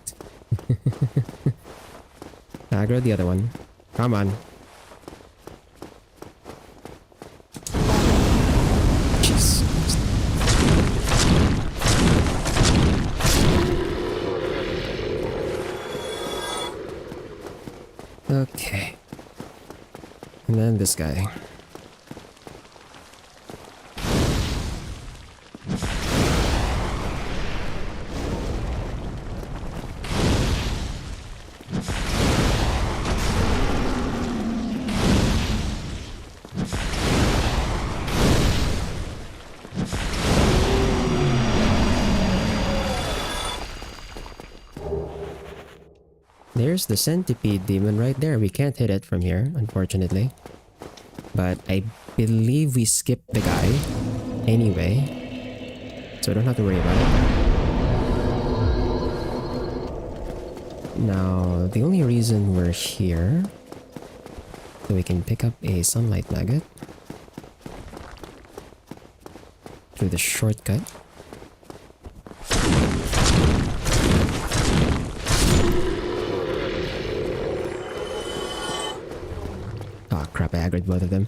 Aggro the other one. Come on. Jeez. Okay. And then this guy. There's the centipede demon right there. We can't hit it from here, unfortunately. But I believe we skipped the guy anyway. So I don't have to worry about it. Now, the only reason we're here... So we can pick up a sunlight nugget. Through the shortcut. Crap, I aggroed both of them.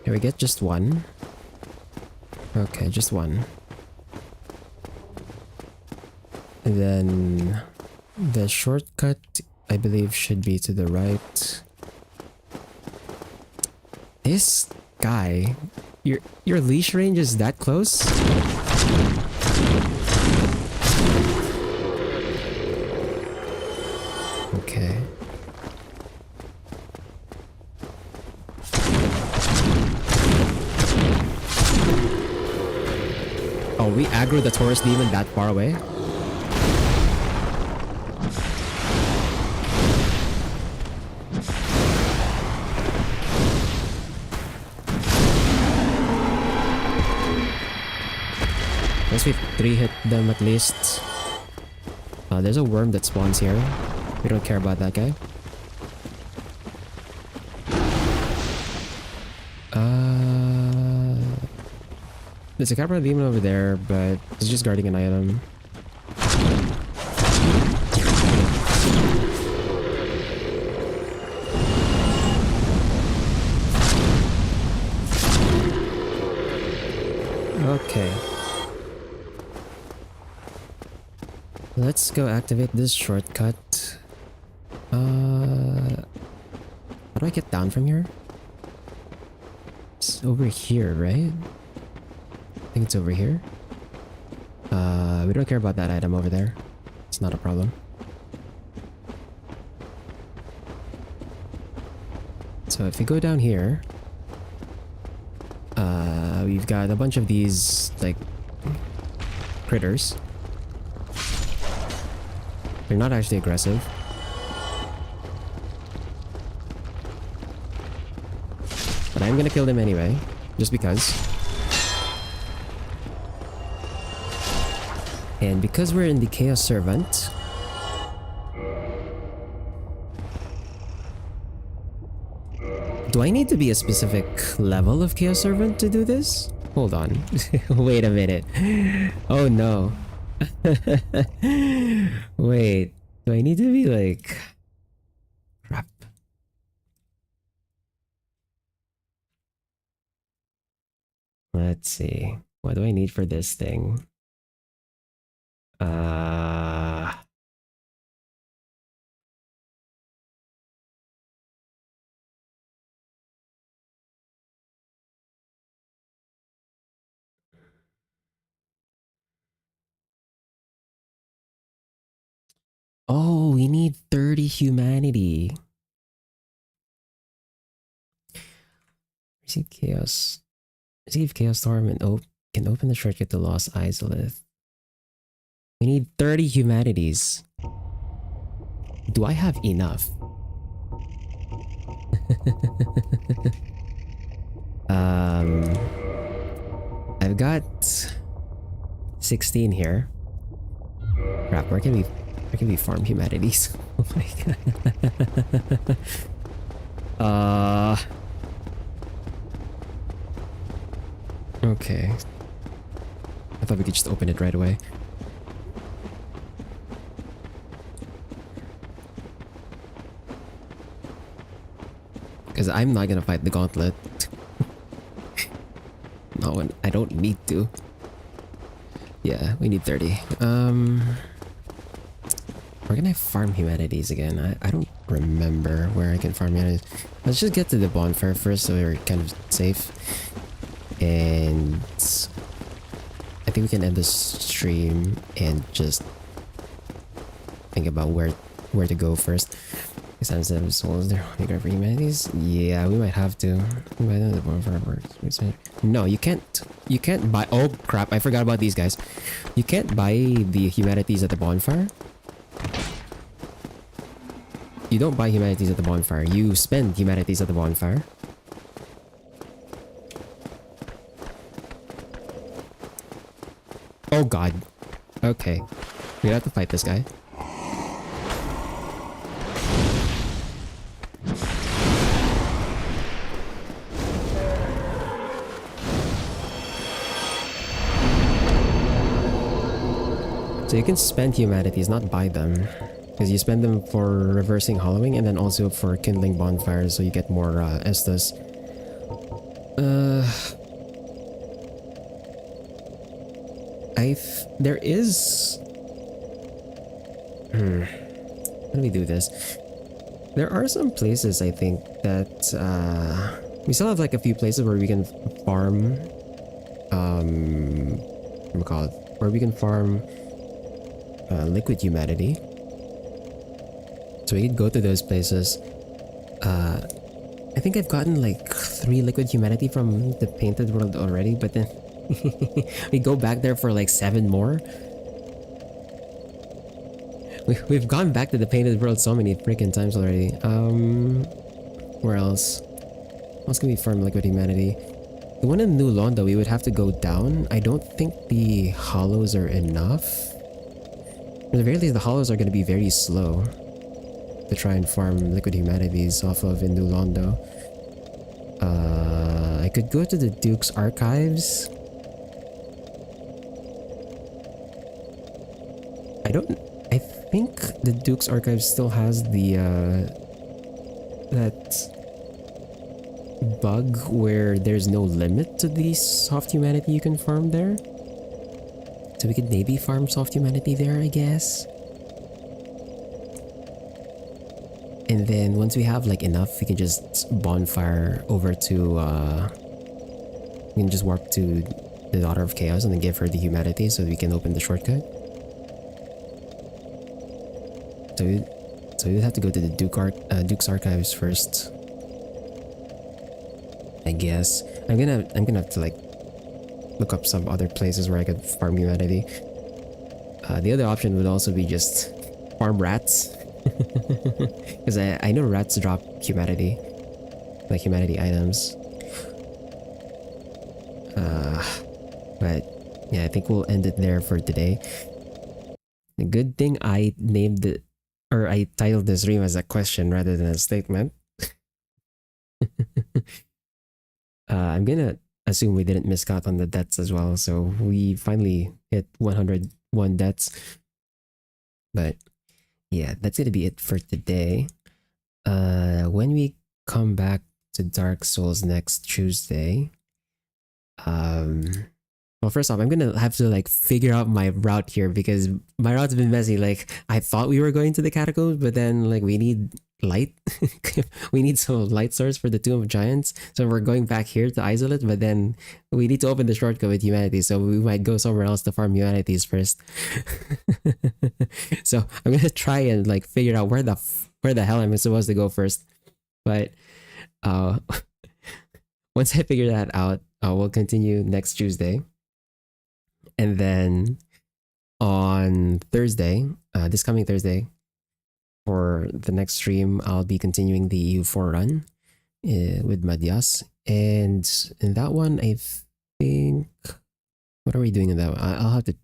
Can we get just one? Okay, just one. And then the shortcut, I believe, should be to the right. This guy, your leash range is that close? Okay. Oh, we aggro the Taurus demon that far away? We've 3-hit them at least. There's a worm that spawns here. We don't care about that guy. There's a Capra demon over there, but he's just guarding an item. Okay. Let's go activate this shortcut. How do I get down from here? It's over here, right? I think it's over here. We don't care about that item over there. It's not a problem. So if you go down here, we've got a bunch of these, like, critters. They're not actually aggressive. But I'm gonna kill them anyway, just because. And because we're in the Chaos Servant, do I need to be a specific level of Chaos Servant to do this? Hold on. Wait a minute. Oh no. Wait. Do I need to be like... Crap. Let's see. What do I need for this thing? Oh, we need 30 humanity. Receive chaos. Receive chaos storm and can open the shortcut to Lost Isolith. We need 30 humanities. Do I have enough? I've got 16 here. Crap, where can we farm humanities? Oh my god. Okay. I thought we could just open it right away. Because I'm not gonna fight the gauntlet. No, when I don't need to. Yeah, we need 30. Where can I farm humanities again? I don't remember where I can farm humanities. Let's just get to the bonfire first so we're kind of safe. And I think we can end the stream and just think about where to go first. Besides the souls there, we grab for humanities. Yeah, we might have to. No, you can't. You can't buy. Oh crap! I forgot about these guys. You can't buy the humanities at the bonfire. You don't buy humanities at the bonfire. You spend humanities at the bonfire. Oh god. Okay. We have to fight this guy. So you can spend humanities, not buy them. Because you spend them for reversing hollowing and then also for kindling bonfires so you get more Estus. There is... How do we do this? There are some places, I think, that... we still have like a few places where we can farm... what do we call it? Where we can farm... liquid humanity. So we could go to those places. I think I've gotten like 3 liquid humanity from the painted world already, but then we go back there for like 7 more. We've gone back to the painted world so many freaking times already. Where else? What else can we farm liquid humanity? The one in New Londo, we would have to go down. I don't think the hollows are enough. At the very least, the hollows are going to be very slow to try and farm liquid humanities off of in New Londo. I could go to the Duke's Archives. I think the Duke's Archives still has the that bug where there's no limit to the soft humanity you can farm there. So we could maybe farm soft humanity there, I guess. And then once we have like enough, we can just bonfire over to we can just warp to the Daughter of Chaos and then give her the humanity so that we can open the shortcut. So we would have to go to the Duke's Archives first. I guess. I'm gonna have to like look up some other places where I could farm humanity. The other option would also be just farm rats. Because I know rats drop humanity. Like humanity items. But yeah, I think we'll end it there for today. The good thing I named it, or I titled this stream as a question rather than a statement. I'm gonna assume we didn't miss out on the deaths as well, so we finally hit 101 deaths. But yeah, that's gonna be it for today. When we come back to Dark Souls next Tuesday, well, first off, I'm gonna have to like figure out my route here because my route's been messy. Like I thought we were going to the catacombs, but then like we need light. We need some light source for the Tomb of Giants, so we're going back here to isolate. But then we need to open the shortcut with humanity, so we might go somewhere else to farm humanities first. So I'm gonna try and like figure out where the hell I'm supposed to go first. But once I figure that out, we'll continue next Tuesday. And then on Thursday, this coming Thursday, for the next stream, I'll be continuing the EU4 run with Madias. And in that one, I think... What are we doing in that one? I'll have to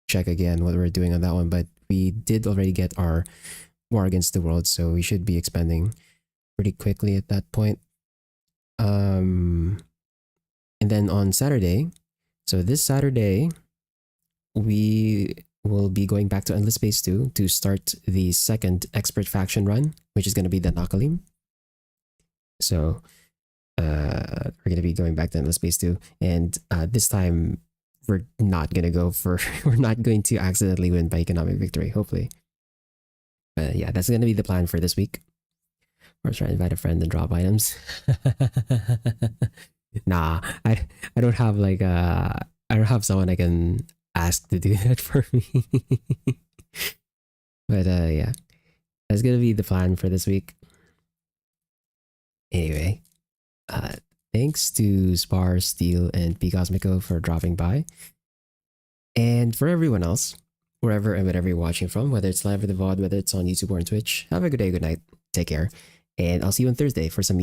check again what we're doing on that one. But we did already get our War Against the World, so we should be expanding pretty quickly at that point. And then on Saturday, so this Saturday, we will be going back to Endless Space 2 to start the second expert faction run, which is going to be the Nakalim. So we're going to be going back to Endless Space 2, and this time we're not going to go for we're not going to accidentally win by economic victory, hopefully. Yeah, that's going to be the plan for this week. Or try to invite a friend and drop items. Nah, I don't have like I don't have someone I can ask to do that for me. But yeah, that's gonna be the plan for this week. Anyway, thanks to Spar, Steel, and P Cosmico for dropping by, and for everyone else, wherever and whatever you're watching from, whether it's live or the VOD, whether it's on YouTube or on Twitch. Have a good day, good night, take care, and I'll see you on Thursday for some